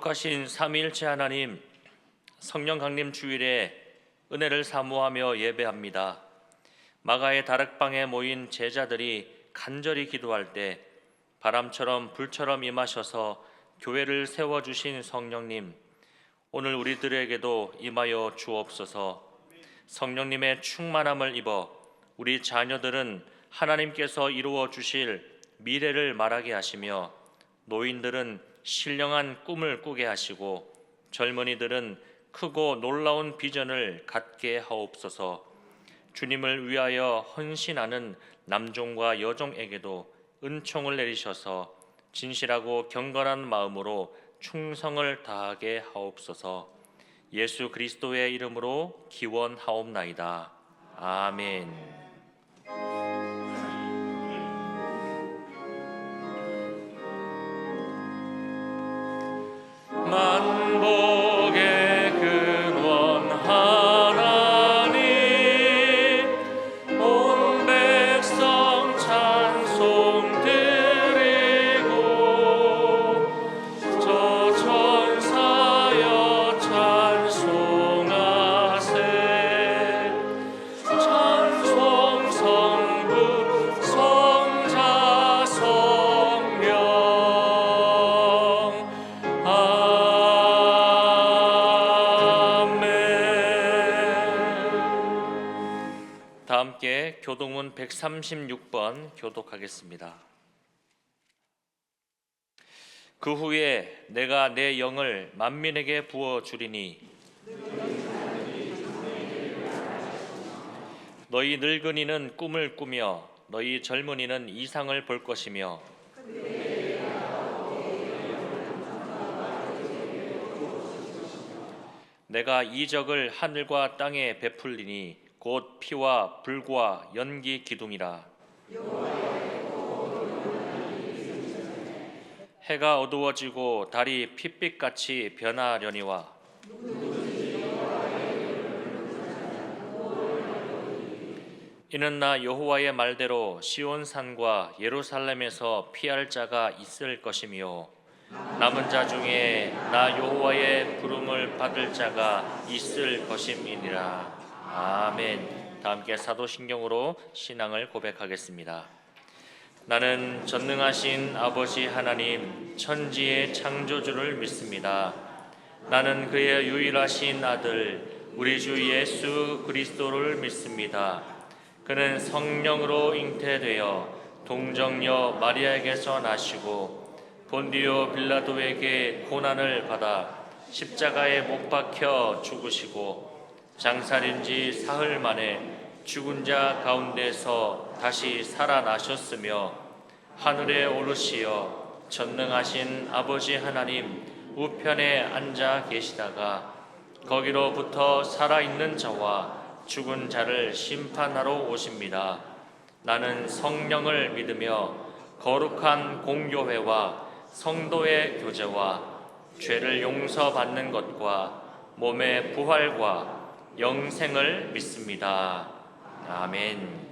거룩하신 삼위일체 하나님, 성령 강림 주일에 은혜를 사모하며 예배합니다. 마가의 다락방에 모인 제자들이 간절히 기도할 때 바람처럼 불처럼 임하셔서 교회를 세워주신 성령님, 오늘 우리들에게도 임하여 주옵소서. 성령님의 충만함을 입어 우리 자녀들은 하나님께서 이루어 주실 미래를 말하게 하시며, 노인들은 신령한 꿈을 꾸게 하시고 젊은이들은 크고 놀라운 비전을 갖게 하옵소서. 주님을 위하여 헌신하는 남종과 여종에게도 은총을 내리셔서 진실하고 경건한 마음으로 충성을 다하게 하옵소서. 예수 그리스도의 이름으로 기원하옵나이다. 아멘. 만복의 근원 하나님, 온 백성 찬송 드리고 저 천사여 찬송하세. 찬송 성부 성자 성령 다 함께 교동문 136번 교독하겠습니다. 그 후에 내가 내 영을 만민에게 부어주리니 너희 늙은이는 꿈을 꾸며 너희 젊은이는 이상을 볼 것이며 내가 이적을 하늘과 땅에 베풀리니 곧 피와 불과 연기 기둥이라. 해가 어두워지고 달이 핏빛같이 변하려니와 이는 나 여호와의 말대로 시온산과 예루살렘에서 피할 자가 있을 것이며 남은 자 중에 나 여호와의 부름을 받을 자가 있을 것임이니라. 아멘. 다 함께 사도신경으로 신앙을 고백하겠습니다. 나는 전능하신 아버지 하나님 천지의 창조주를 믿습니다. 나는 그의 유일하신 아들 우리 주 예수 그리스도를 믿습니다. 그는 성령으로 잉태되어 동정녀 마리아에게서 나시고 본디오 빌라도에게 고난을 받아 십자가에 못 박혀 죽으시고 장사된 지 사흘 만에 죽은 자 가운데서 다시 살아나셨으며 하늘에 오르시어 전능하신 아버지 하나님 우편에 앉아 계시다가 거기로부터 살아있는 자와 죽은 자를 심판하러 오십니다. 나는 성령을 믿으며 거룩한 공교회와 성도의 교제와 죄를 용서받는 것과 몸의 부활과 영생을 믿습니다. 아멘.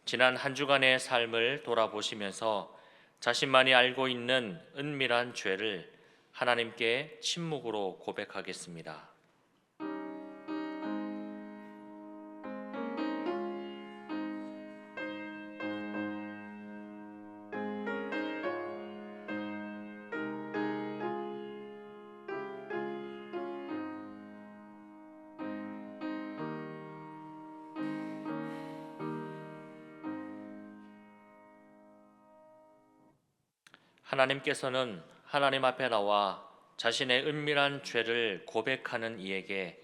지난 한 주간의 삶을 돌아보시면서 자신만이 알고 있는 은밀한 죄를 하나님께 침묵으로 고백하겠습니다. 하나님께서는 하나님 앞에 나와 자신의 은밀한 죄를 고백하는 이에게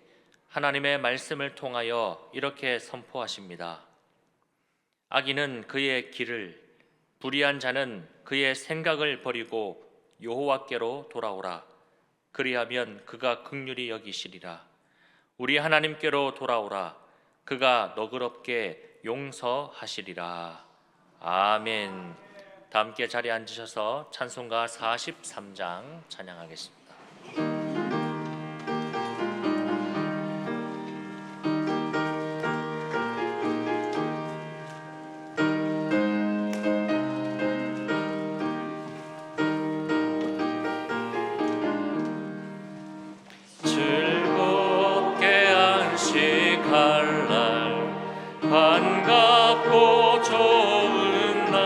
하나님의 말씀을 통하여 이렇게 선포하십니다. 악인은 그의 길을, 불의한 자는 그의 생각을 버리고 여호와께로 돌아오라. 그리하면 그가 긍휼히 여기시리라. 우리 하나님께로 돌아오라. 그가 너그럽게 용서하시리라. 아멘. 다 함께 자리에 앉으셔서 찬송가 43장 찬양하겠습니다. 할 날 반갑고 좋은 날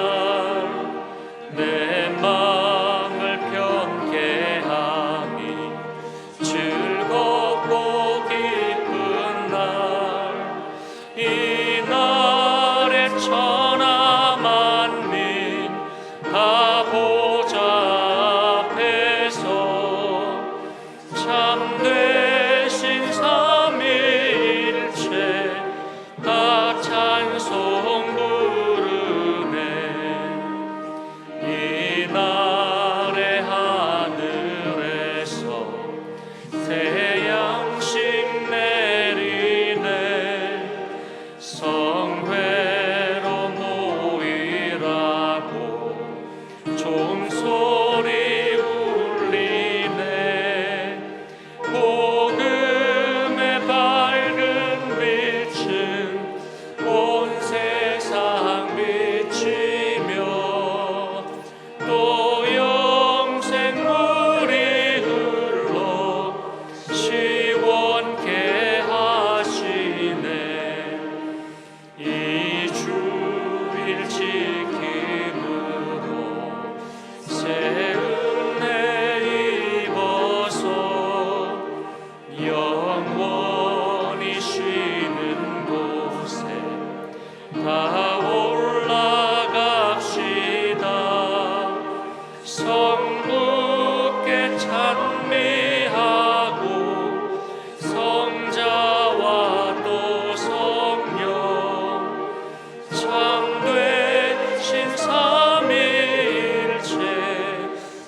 내 마음을 편케 하니 즐겁고 기쁜 날 이 날에 천하 만민 다 보좌 앞에서 참되신 삼위일체 다 찬송 부르네. 이 날에 하늘에서 새 양식 내리네. 성회로 모이라고 종소리 울리네. 복음의 밝은 빛은 온 세상 비치며 또 영생물이 흘러 시원케 하시네. 이 주일 지킴으로 새 은혜 입어서 영원히 쉬는 곳에 다 올라갑시다. 성부께 찬미하고 성자와 또 성령 참되신 삼위일체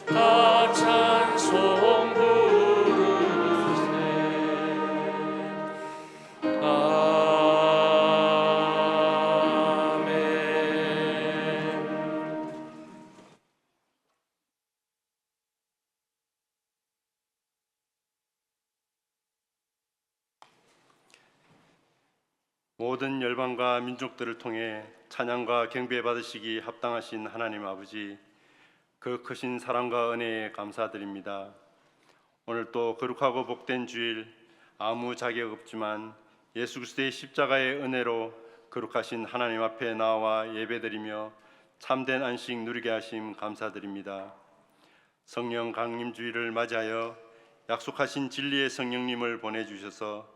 다 찬송 부르세. 아멘. 모든 열방과 민족들을 통해 찬양과 경배 받으시기 합당하신 하나님 아버지, 그 크신 사랑과 은혜에 감사드립니다. 오늘 또 거룩하고 복된 주일, 아무 자격 없지만 예수 그리스도의 십자가의 은혜로 거룩하신 하나님 앞에 나와 예배드리며 참된 안식 누리게 하심 감사드립니다. 성령 강림 주일을 맞이하여 약속하신 진리의 성령님을 보내주셔서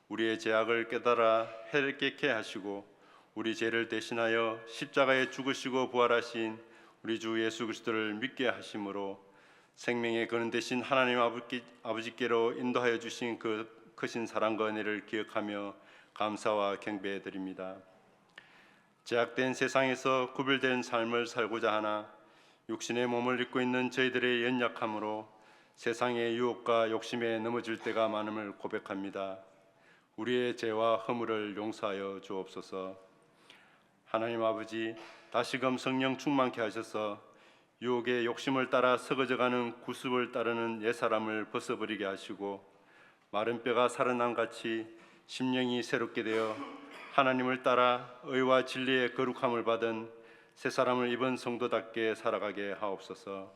우리의 죄악을 깨달아 해를 깨게 하시고 우리 죄를 대신하여 십자가에 죽으시고 부활하신 우리 주 예수 그리스도를 믿게 하심으로 생명의 근원 되신 하나님 아버지께로 인도하여 주신 그 크신 사랑과 은혜를 기억하며 감사와 경배해 드립니다. 죄악된 세상에서 구별된 삶을 살고자 하나 육신의 몸을 입고 있는 저희들의 연약함으로 세상의 유혹과 욕심에 넘어질 때가 많음을 고백합니다. 우리의 죄와 허물을 용서하여 주옵소서. 하나님 아버지, 다시금 성령 충만케 하셔서 유혹의 욕심을 따라 썩어져가는 구습을 따르는 옛사람을 벗어버리게 하시고 마른 뼈가 살아난 같이 심령이 새롭게 되어 하나님을 따라 의와 진리의 거룩함을 받은 새 사람을 입은 성도답게 살아가게 하옵소서.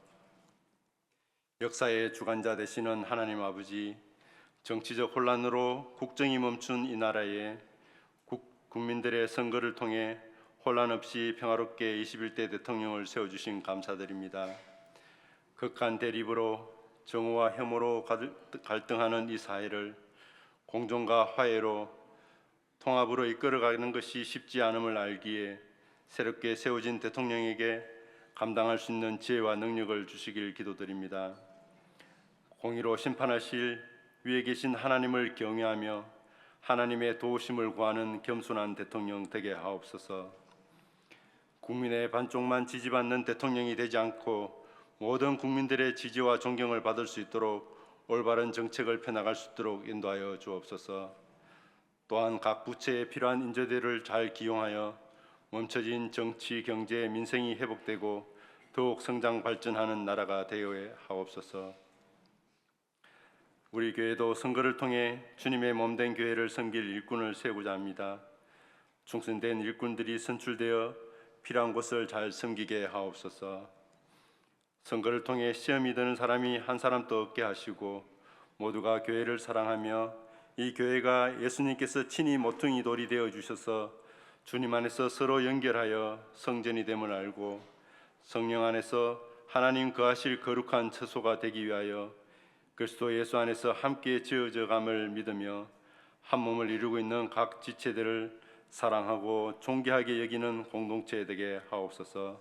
역사의 주관자 되시는 하나님 아버지, 정치적 혼란으로 국정이 멈춘 이 나라에 국민들의 선거를 통해 혼란 없이 평화롭게 21대 대통령을 세워주신 감사드립니다. 극한 대립으로 정오와 혐오로 갈등하는 이 사회를 공존과 화해로 통합으로 이끌어가는 것이 쉽지 않음을 알기에 새롭게 세워진 대통령에게 감당할 수 있는 지혜와 능력을 주시길 기도드립니다. 공의로 심판하실 위에 계신 하나님을 경외하며 하나님의 도우심을 구하는 겸손한 대통령 되게 하옵소서. 국민의 반쪽만 지지받는 대통령이 되지 않고 모든 국민들의 지지와 존경을 받을 수 있도록 올바른 정책을 펴나갈 수 있도록 인도하여 주옵소서. 또한 각 부처에 필요한 인재들을 잘 기용하여 멈춰진 정치, 경제, 민생이 회복되고 더욱 성장 발전하는 나라가 되어 하옵소서. 우리 교회도 선거를 통해 주님의 몸된 교회를 섬길 일꾼을 세우고자 합니다. 충성된 일꾼들이 선출되어 필요한 곳을 잘 섬기게 하옵소서. 선거를 통해 시험이 드는 사람이 한 사람도 없게 하시고 모두가 교회를 사랑하며 이 교회가 예수님께서 친히 모퉁이 돌이 되어 주셔서 주님 안에서 서로 연결하여 성전이 됨을 알고 성령 안에서 하나님 거하실 거룩한 처소가 되기 위하여 그리스도 예수 안에서 함께 지어져 감을 믿으며 한 몸을 이루고 있는 각 지체들을 사랑하고 존귀하게 여기는 공동체 되게 하옵소서.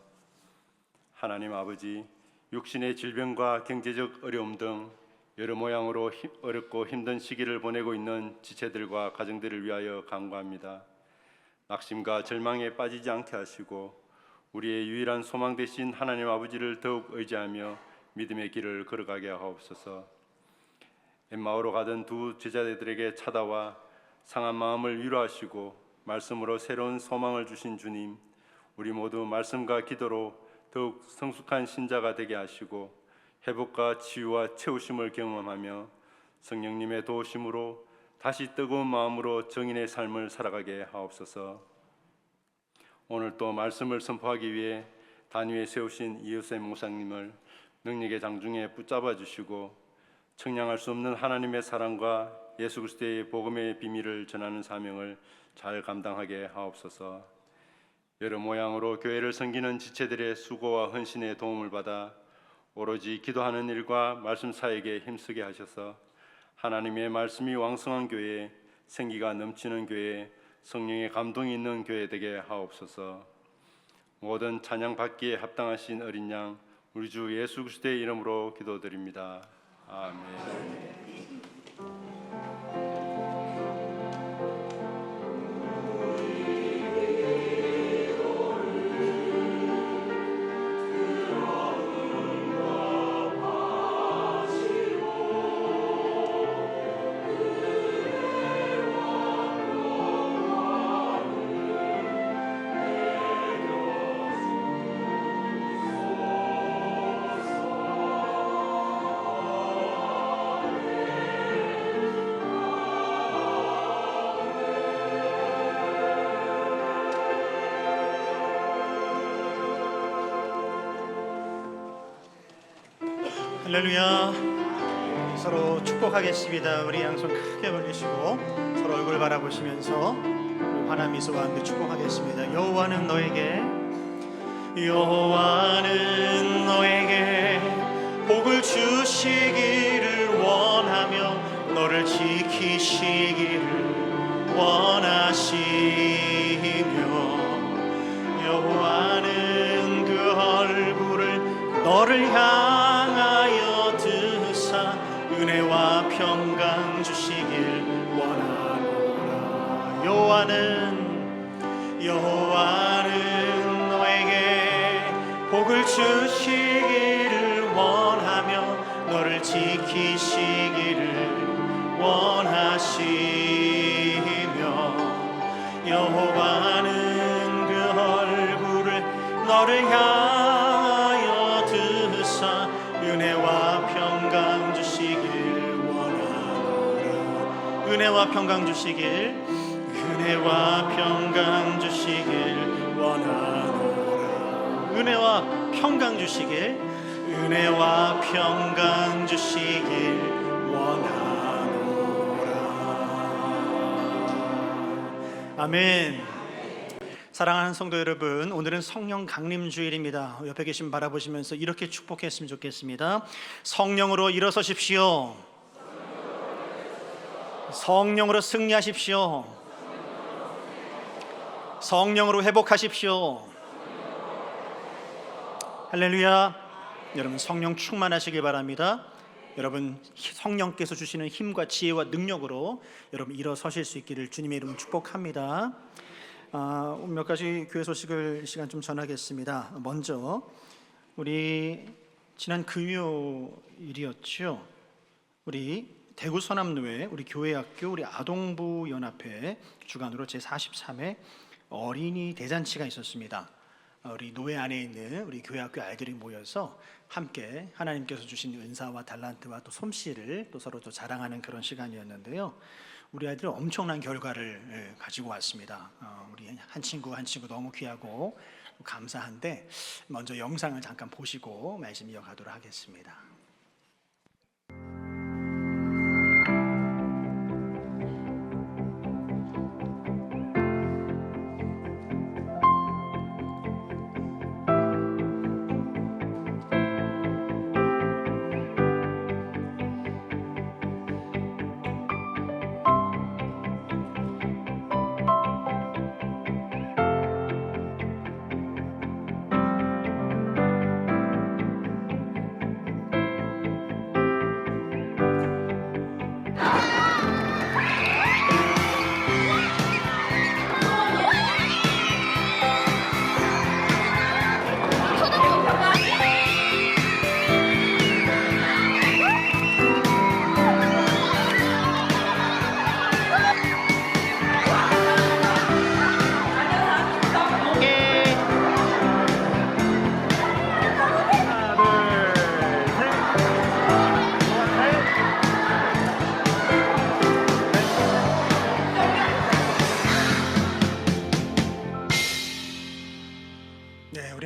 하나님 아버지, 육신의 질병과 경제적 어려움 등 여러 모양으로 어렵고 힘든 시기를 보내고 있는 지체들과 가정들을 위하여 간구합니다. 낙심과 절망에 빠지지 않게 하시고 우리의 유일한 소망 되신 하나님 아버지를 더욱 의지하며 믿음의 길을 걸어가게 하옵소서. 엠마오로 가던 두 제자들에게 찾아와 상한 마음을 위로하시고 말씀으로 새로운 소망을 주신 주님, 우리 모두 말씀과 기도로 더욱 성숙한 신자가 되게 하시고 회복과 치유와 채우심을 경험하며 성령님의 도우심으로 다시 뜨거운 마음으로 정인의 삶을 살아가게 하옵소서. 오늘 또 말씀을 선포하기 위해 단위에 세우신 이효세 목사님을 능력의 장중에 붙잡아 주시고 청량할 수 없는 하나님의 사랑과 예수 그리스도의 복음의 비밀을 전하는 사명을 잘 감당하게 하옵소서. 여러 모양으로 교회를 섬기는 지체들의 수고와 헌신의 도움을 받아 오로지 기도하는 일과 말씀 사역에 힘쓰게 하셔서 하나님의 말씀이 왕성한 교회, 생기가 넘치는 교회, 성령의 감동이 있는 교회 되게 하옵소서. 모든 찬양 받기에 합당하신 어린 양 우리 주 예수 그리스도의 이름으로 기도드립니다. 아멘. 할렐루야. 서로 축복하겠습니다. 우리 양손 크게 벌리시고 서로 얼굴 바라보시면서 환한 미소와 함께 축복하겠습니다. 여호와는 너에게 복을 주시기를 원하며 너를 지키시기를 원하시며 여호와는 그 얼굴을 너를 향하여 드사 은혜와 평강 주시길 원하노라. 여호와는 너에게 복을 주시기를 원하며 너를 지키시기를 원하시며 여호와는 그 얼굴을 너를 향하여 드사 은혜와 평강 주시길 원하노라. 은혜와 평강 주시길 원하노라. 은혜와 평강 주시길 원하노라. 아멘. 사랑하는 성도 여러분, 오늘은 성령 강림 주일입니다. 옆에 계신 바라보시면서 이렇게 축복했으면 좋겠습니다. 성령으로 일어서십시오. 성령으로 승리하십시오. 성령으로 회복하십시오. 할렐루야. 여러분 성령 충만하시길 바랍니다. 여러분 성령께서 주시는 힘과 지혜와 능력으로 여러분 일어서실 수 있기를 주님의 이름으로 축복합니다. 몇 가지 교회 소식을 시간 좀 전하겠습니다. 먼저 우리 지난 금요일이었죠. 우리 대구 서남로에 우리 교회학교 우리 아동부 연합회 주관으로 제43회 어린이 대잔치가 있었습니다. 우리 노회 안에 있는 우리 교회학교 아이들이 모여서 함께 하나님께서 주신 은사와 달란트와 또 솜씨를 또 서로 또 자랑하는 그런 시간이었는데요. 우리 아이들은 엄청난 결과를 가지고 왔습니다. 우리 한 친구 너무 귀하고 감사한데 먼저 영상을 잠깐 보시고 말씀 이어가도록 하겠습니다.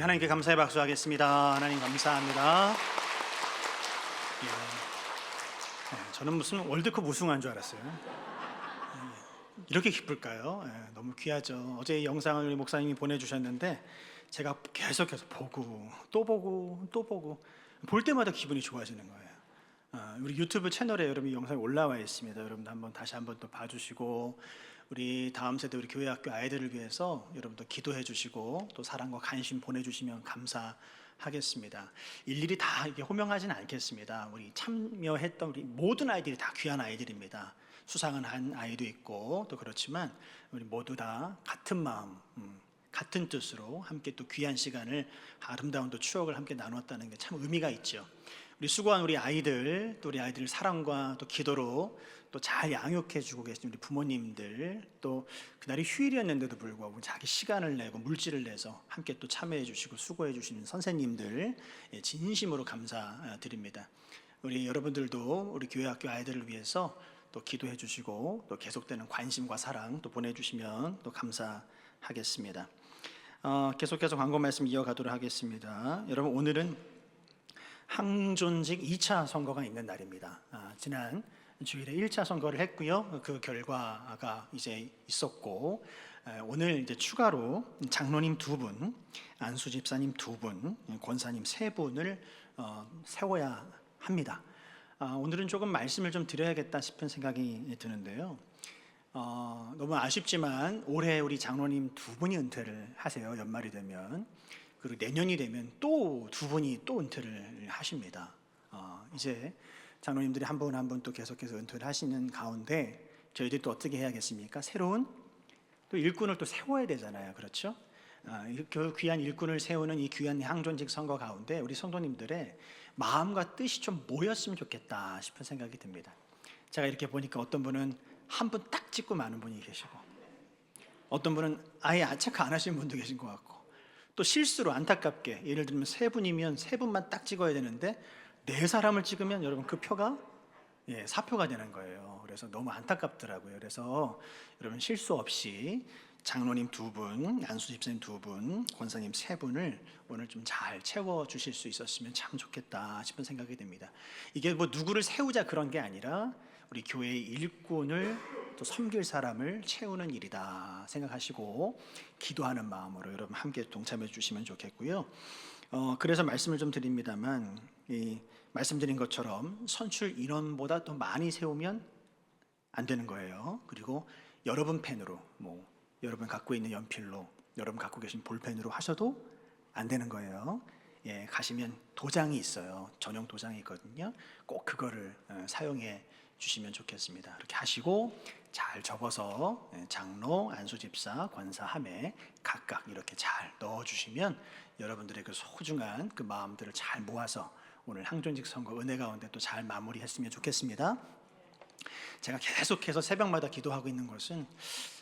하나님께 감사의 박수하겠습니다. 하나님 감사합니다. 저는 무슨 월드컵 우승한 줄 알았어요. 이렇게 기쁠까요? 너무 귀하죠. 어제 이 영상을 우리 목사님이 보내주셨는데 제가 계속해서 보고 또 보고 또 보고 볼 때마다 기분이 좋아지는 거예요. 우리 유튜브 채널에 여러분 이 영상이 올라와 있습니다. 여러분도 한번 다시 한번 또 봐주시고 우리 다음 세대 우리 교회 학교 아이들을 위해서 여러분도 기도해 주시고 또 사랑과 관심 보내주시면 감사하겠습니다. 일일이 다 이렇게 호명하지는 않겠습니다. 우리 참여했던 우리 모든 아이들이 다 귀한 아이들입니다. 수상은 한 아이도 있고 또 그렇지만 우리 모두 다 같은 마음, 같은 뜻으로 함께 또 귀한 시간을 아름다운 또 추억을 함께 나눴다는 게 참 의미가 있죠. 우리 수고한 우리 아이들, 또 우리 아이들을 사랑과 또 기도로 또 잘 양육해주고 계신 우리 부모님들, 또 그날이 휴일이었는데도 불구하고 자기 시간을 내고 물질을 내서 함께 또 참여해주시고 수고해주시는 선생님들 진심으로 감사드립니다. 우리 여러분들도 우리 교회 학교 아이들을 위해서 또 기도해주시고 또 계속되는 관심과 사랑 또 보내주시면 또 감사하겠습니다. 계속해서 광고 말씀 이어가도록 하겠습니다. 여러분 오늘은 항존직 2차 선거가 있는 날입니다. 지난 주일에 1차 선거를 했고요. 그 결과가 이제 있었고 오늘 이제 추가로 장로님 2분, 안수 집사님 2분, 권사님 3분을 세워야 합니다. 오늘은 조금 말씀을 좀 드려야겠다 싶은 생각이 드는데요. 너무 아쉽지만 올해 우리 장로님 2분이 은퇴를 하세요. 연말이 되면. 그리고 내년이 되면 또 2분이 또 은퇴를 하십니다. 이제 장로님들이 한 분 한 분 또 계속해서 은퇴를 하시는 가운데 저희들이 또 어떻게 해야겠습니까? 새로운 또 일꾼을 또 세워야 되잖아요. 그렇죠? 그 귀한 일꾼을 세우는 이 귀한 항존직 선거 가운데 우리 성도님들의 마음과 뜻이 좀 모였으면 좋겠다 싶은 생각이 듭니다. 제가 이렇게 보니까 어떤 분은 한 분 딱 찍고 많은 분이 계시고 어떤 분은 아예 체크 안 하시는 분도 계신 것 같고 또 실수로 안타깝게 예를 들면 3분이면 3분만 딱 찍어야 되는데 4사람을 찍으면 여러분 그 표가 사표가 되는 거예요. 그래서 너무 안타깝더라고요. 그래서 여러분 실수 없이 장로님 2분, 안수집사님 2분, 권사님 3분을 오늘 좀 잘 채워주실 수 있었으면 참 좋겠다 싶은 생각이 듭니다. 이게 뭐 누구를 세우자 그런 게 아니라 우리 교회의 일꾼을 또 섬길 사람을 채우는 일이다 생각하시고 기도하는 마음으로 여러분 함께 동참해 주시면 좋겠고요. 그래서 말씀을 좀 드립니다만 이 말씀드린 것처럼 선출 인원보다 더 많이 세우면 안 되는 거예요. 그리고 여러분 펜으로 여러분 갖고 있는 연필로 여러분 갖고 계신 볼펜으로 하셔도 안 되는 거예요. 가시면 도장이 있어요. 전용 도장이 있거든요. 꼭 그거를 사용해 주시면 좋겠습니다. 이렇게 하시고 잘 적어서 장로, 안수집사, 권사함에 각각 이렇게 잘 넣어주시면 여러분들의 그 소중한 그 마음들을 잘 모아서 오늘 항존직 선거 은혜 가운데 또 잘 마무리했으면 좋겠습니다. 제가 계속해서 새벽마다 기도하고 있는 것은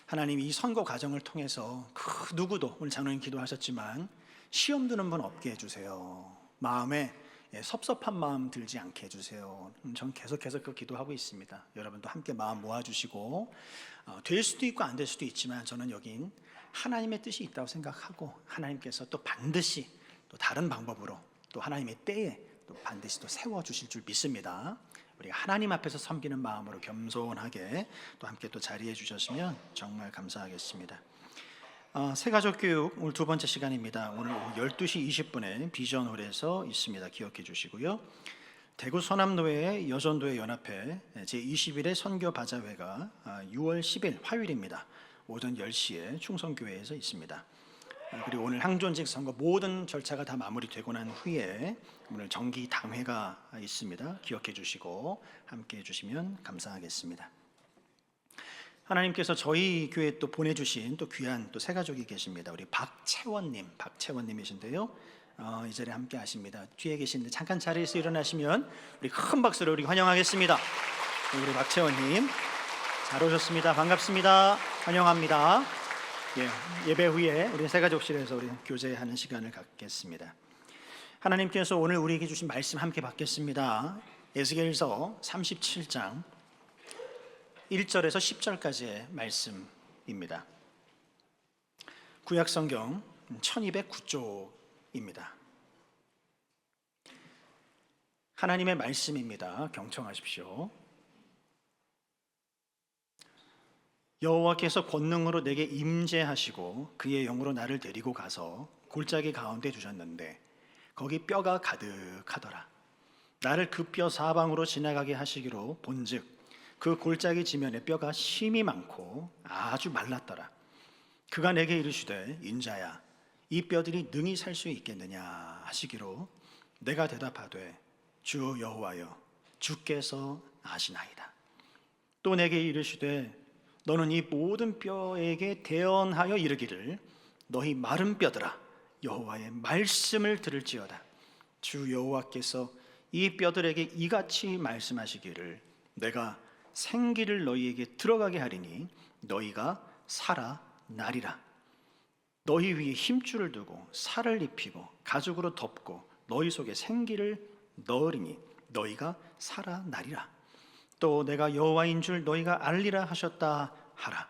하나님이 이 선거 과정을 통해서 그 누구도 오늘 장로님 기도하셨지만 시험 드는 분 없게 해주세요. 마음에 섭섭한 마음 들지 않게 해주세요. 전 계속해서 그 기도하고 있습니다. 여러분도 함께 마음 모아주시고 될 수도 있고 안 될 수도 있지만 저는 여긴 하나님의 뜻이 있다고 생각하고 하나님께서 또 반드시 또 다른 방법으로 또 하나님의 때에 또 반드시 또 세워주실 줄 믿습니다. 우리가 하나님 앞에서 섬기는 마음으로 겸손하게 또 함께 또 자리해 주셨으면 정말 감사하겠습니다. 새가족 교육 오늘 2번째 시간입니다. 오늘 오후 12시 20분에 비전홀에서 있습니다. 기억해 주시고요. 대구 서남노회 여전도회 연합회 제21회 선교 바자회가 6월 10일 화요일입니다. 오전 10시에 충성교회에서 있습니다. 그리고 오늘 항존직 선거 모든 절차가 다 마무리되고 난 후에 오늘 정기 당회가 있습니다. 기억해 주시고 함께 해주시면 감사하겠습니다. 하나님께서 저희 교회에 또 보내주신 또 귀한 또 새 가족이 계십니다. 우리 박채원님이신데요. 이 자리에 함께 하십니다. 뒤에 계신데 잠깐 자리에서 일어나시면 우리 큰 박수로 우리 환영하겠습니다. 우리 박채원님 잘 오셨습니다. 반갑습니다. 환영합니다. 예배 후에 우리 새가족실에서 우리 교제하는 시간을 갖겠습니다. 하나님께서 오늘 우리에게 주신 말씀 함께 받겠습니다. 에스겔서 37장 1절에서 10절까지의 말씀입니다. 구약성경 1209쪽에 입니다. 하나님의 말씀입니다. 경청하십시오. 여호와께서 권능으로 내게 임재하시고 그의 영으로 나를 데리고 가서 골짜기 가운데 두셨는데 거기 뼈가 가득하더라. 나를 그 뼈 사방으로 지나가게 하시기로 본즉 그 골짜기 지면에 뼈가 심이 많고 아주 말랐더라. 그가 내게 이르시되 인자야 이 뼈들이 능히 살 수 있겠느냐 하시기로 내가 대답하되 주 여호와여 주께서 아시나이다. 또 내게 이르시되 너는 이 모든 뼈에게 대언하여 이르기를 너희 마른 뼈들아 여호와의 말씀을 들을지어다. 주 여호와께서 이 뼈들에게 이같이 말씀하시기를 내가 생기를 너희에게 들어가게 하리니 너희가 살아나리라. 너희 위에 힘줄을 두고 살을 입히고 가죽으로 덮고 너희 속에 생기를 넣으리니 너희가 살아나리라. 또 내가 여호와인 줄 너희가 알리라 하셨다 하라.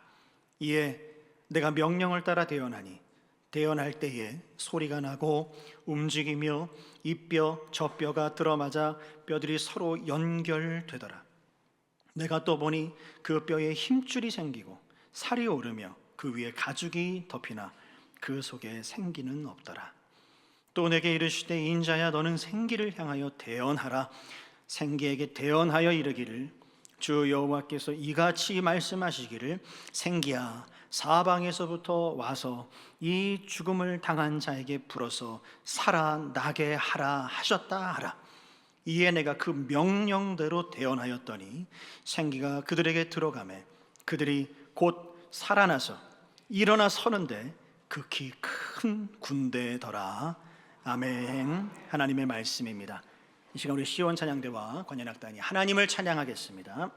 이에 내가 명령을 따라 대언하니 대언할 때에 소리가 나고 움직이며 이 뼈 저 뼈가 들어맞아 뼈들이 서로 연결되더라. 내가 또 보니 그 뼈에 힘줄이 생기고 살이 오르며 그 위에 가죽이 덮이나 그 속에 생기는 없더라. 또 내게 이르시되 인자야 너는 생기를 향하여 대언하라. 생기에게 대언하여 이르기를 주 여호와께서 이같이 말씀하시기를 생기야 사방에서부터 와서 이 죽음을 당한 자에게 불어서 살아나게 하라 하셨다 하라. 이에 내가 그 명령대로 대언하였더니 생기가 그들에게 들어가매 그들이 곧 살아나서 일어나 서는데 극히 큰 군대더라. 아멘. 하나님의 말씀입니다. 이 시간 우리 시온 찬양대와 관현악단이 하나님을 찬양하겠습니다.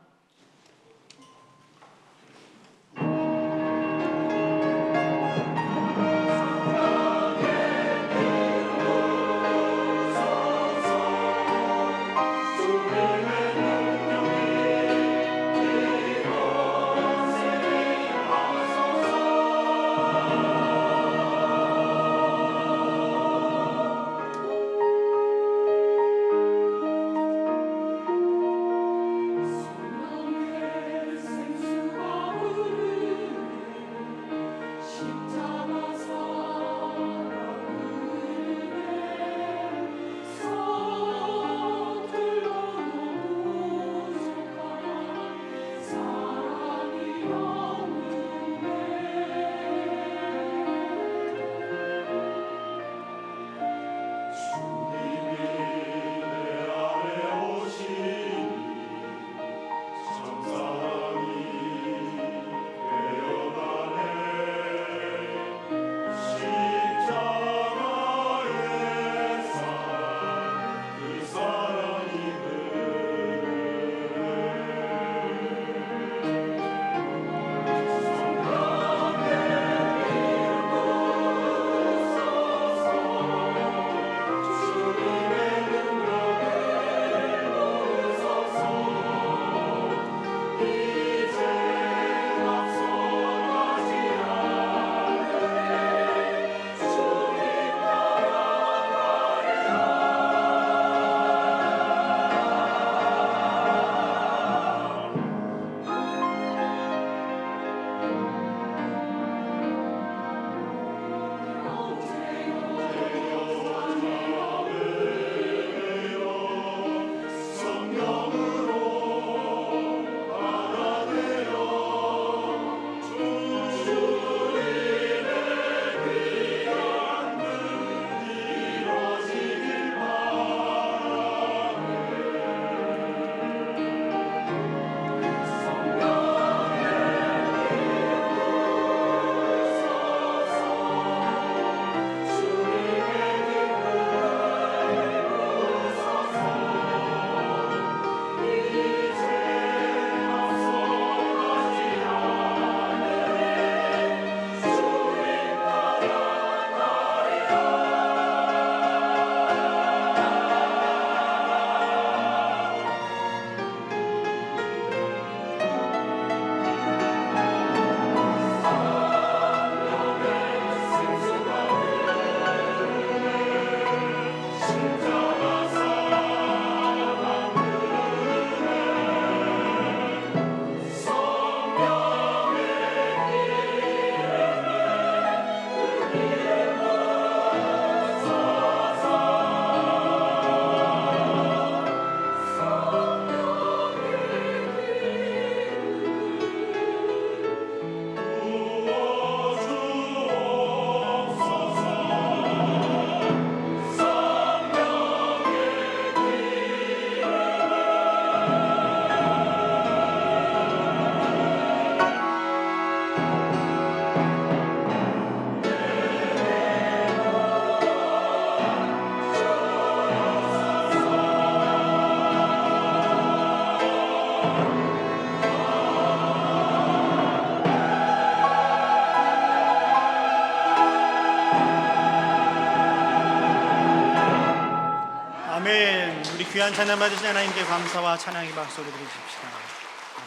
귀한 찬양 받으신 하나님께 감사와 찬양의 박수를 드리십시다.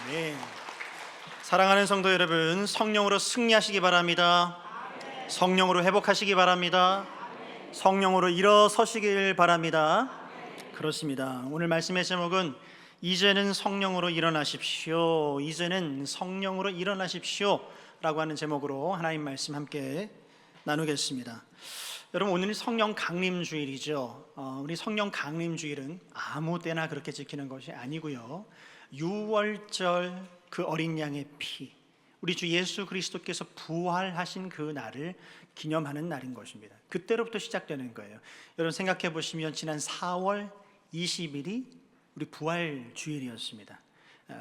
아멘. 사랑하는 성도 여러분, 성령으로 승리하시기 바랍니다. 성령으로 회복하시기 바랍니다. 성령으로 일어서시길 바랍니다. 그렇습니다. 오늘 말씀의 제목은 이제는 성령으로 일어나십시오. 이제는 성령으로 일어나십시오 라고 하는 제목으로 하나님 말씀 함께 나누겠습니다. 여러분, 오늘이 성령 강림주일이죠. 우리 성령 강림주일은 아무 때나 그렇게 지키는 것이 아니고요, 6월절 그 어린 양의 피, 우리 주 예수 그리스도께서 부활하신 그 날을 기념하는 날인 것입니다. 그때로부터 시작되는 거예요. 여러분 생각해 보시면 지난 4월 20일이 우리 부활주일이었습니다.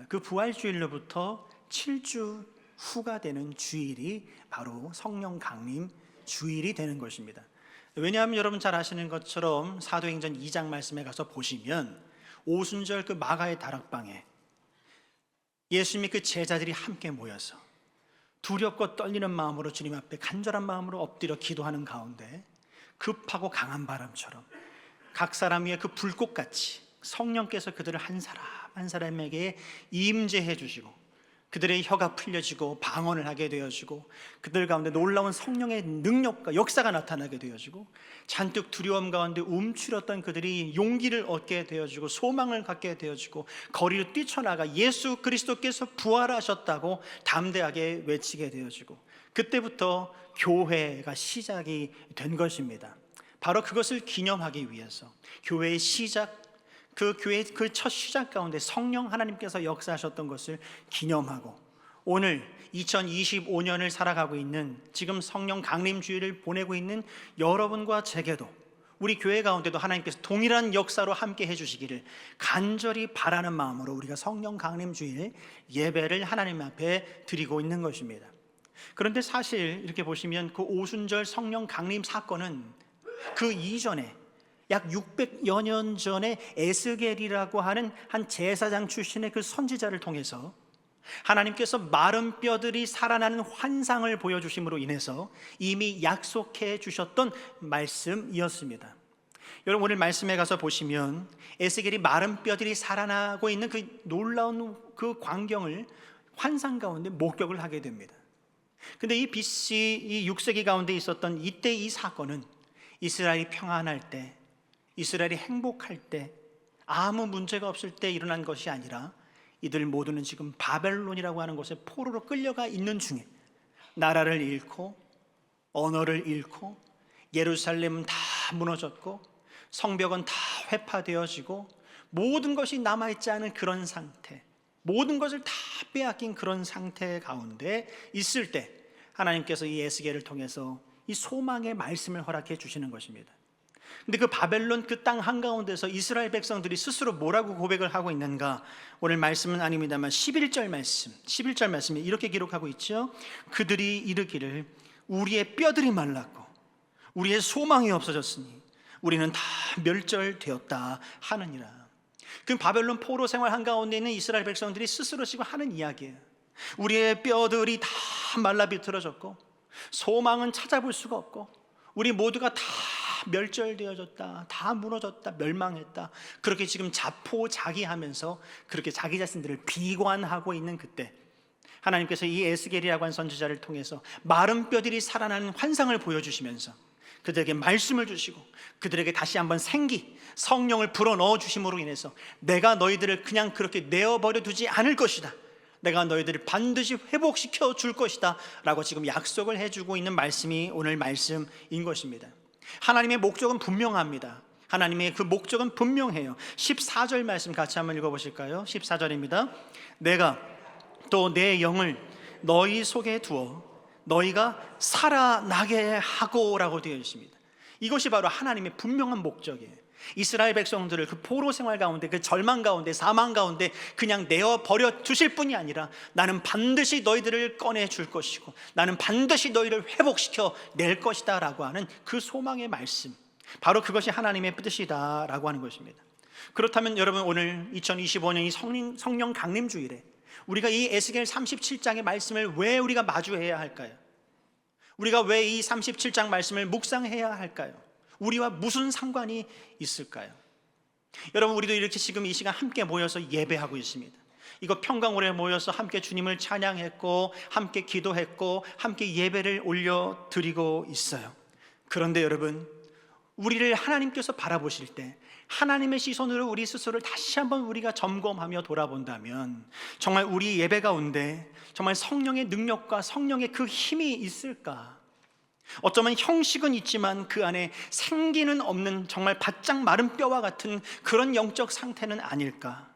그 부활주일로부터 7주 후가 되는 주일이 바로 성령 강림 주일이 되는 것입니다. 왜냐하면 여러분 잘 아시는 것처럼 사도행전 2장 말씀에 가서 보시면 오순절 그 마가의 다락방에 예수님이 그 제자들이 함께 모여서 두렵고 떨리는 마음으로 주님 앞에 간절한 마음으로 엎드려 기도하는 가운데 급하고 강한 바람처럼 각 사람 위에 그 불꽃같이 성령께서 그들을 한 사람 한 사람에게 임재해 주시고 그들의 혀가 풀려지고 방언을 하게 되어지고 그들 가운데 놀라운 성령의 능력과 역사가 나타나게 되어지고 잔뜩 두려움 가운데 움츠렸던 그들이 용기를 얻게 되어지고 소망을 갖게 되어지고 거리로 뛰쳐나가 예수 그리스도께서 부활하셨다고 담대하게 외치게 되어지고 그때부터 교회가 시작이 된 것입니다. 바로 그것을 기념하기 위해서 교회의 시작, 그 교회의 그 첫 시작 가운데 성령 하나님께서 역사하셨던 것을 기념하고 오늘 2025년을 살아가고 있는 지금 성령 강림주일을 보내고 있는 여러분과 제게도 우리 교회 가운데도 하나님께서 동일한 역사로 함께 해주시기를 간절히 바라는 마음으로 우리가 성령 강림주일 예배를 하나님 앞에 드리고 있는 것입니다. 그런데 사실 이렇게 보시면 그 오순절 성령 강림 사건은 그 이전에 약 600여 년 전에 에스겔이라고 하는 한 제사장 출신의 그 선지자를 통해서 하나님께서 마른 뼈들이 살아나는 환상을 보여주심으로 인해서 이미 약속해 주셨던 말씀이었습니다. 여러분 오늘 말씀에 가서 보시면 에스겔이 마른 뼈들이 살아나고 있는 그 놀라운 그 광경을 환상 가운데 목격을 하게 됩니다. 근데 이 BC 이 6세기 가운데 있었던 이때 이 사건은 이스라엘이 평안할 때, 이스라엘이 행복할 때, 아무 문제가 없을 때 일어난 것이 아니라 이들 모두는 지금 바벨론이라고 하는 곳에 포로로 끌려가 있는 중에 나라를 잃고 언어를 잃고 예루살렘은 다 무너졌고 성벽은 다 회파되어지고 모든 것이 남아있지 않은 그런 상태, 모든 것을 다 빼앗긴 그런 상태 가운데 있을 때 하나님께서 이 에스겔을 통해서 이 소망의 말씀을 허락해 주시는 것입니다. 근데 그 바벨론 그 땅 한가운데서 이스라엘 백성들이 스스로 뭐라고 고백을 하고 있는가? 오늘 말씀은 아닙니다만 11절 말씀에 이렇게 기록하고 있죠. 그들이 이르기를 우리의 뼈들이 말랐고 우리의 소망이 없어졌으니 우리는 다 멸절되었다 하느니라. 그 바벨론 포로 생활 한가운데 있는 이스라엘 백성들이 스스로 지금 하는 이야기예요. 우리의 뼈들이 다 말라 비틀어졌고 소망은 찾아볼 수가 없고 우리 모두가 다 멸절되어졌다, 다 무너졌다, 멸망했다. 그렇게 지금 자포자기하면서 그렇게 자기 자신들을 비관하고 있는 그때 하나님께서 이 에스겔이라고 한 선지자를 통해서 마른 뼈들이 살아나는 환상을 보여주시면서 그들에게 말씀을 주시고 그들에게 다시 한번 생기, 성령을 불어넣어 주심으로 인해서 내가 너희들을 그냥 그렇게 내어버려 두지 않을 것이다, 내가 너희들을 반드시 회복시켜 줄 것이다 라고 지금 약속을 해주고 있는 말씀이 오늘 말씀인 것입니다. 하나님의 목적은 분명합니다. 하나님의 그 목적은 분명해요. 14절 말씀 같이 한번 읽어보실까요? 14절입니다. 내가 또 내 영을 너희 속에 두어 너희가 살아나게 하고 라고 되어 있습니다. 이것이 바로 하나님의 분명한 목적이에요. 이스라엘 백성들을 그 포로 생활 가운데, 그 절망 가운데, 사망 가운데 그냥 내어버려 두실 뿐이 아니라 나는 반드시 너희들을 꺼내 줄 것이고 나는 반드시 너희를 회복시켜 낼 것이다 라고 하는 그 소망의 말씀, 바로 그것이 하나님의 뜻이다 라고 하는 것입니다. 그렇다면 여러분 오늘 2025년 이 성령 강림주일에 우리가 이 에스겔 37장의 말씀을 왜 우리가 마주해야 할까요? 우리가 왜 이 37장 말씀을 묵상해야 할까요? 우리와 무슨 상관이 있을까요? 여러분, 우리도 이렇게 지금 이 시간 함께 모여서 예배하고 있습니다. 이거 평강홀에 모여서 함께 주님을 찬양했고 함께 기도했고 함께 예배를 올려드리고 있어요. 그런데 여러분, 우리를 하나님께서 바라보실 때 하나님의 시선으로 우리 스스로를 다시 한번 우리가 점검하며 돌아본다면 정말 우리 예배 가운데 정말 성령의 능력과 성령의 그 힘이 있을까? 어쩌면 형식은 있지만 그 안에 생기는 없는 정말 바짝 마른 뼈와 같은 그런 영적 상태는 아닐까?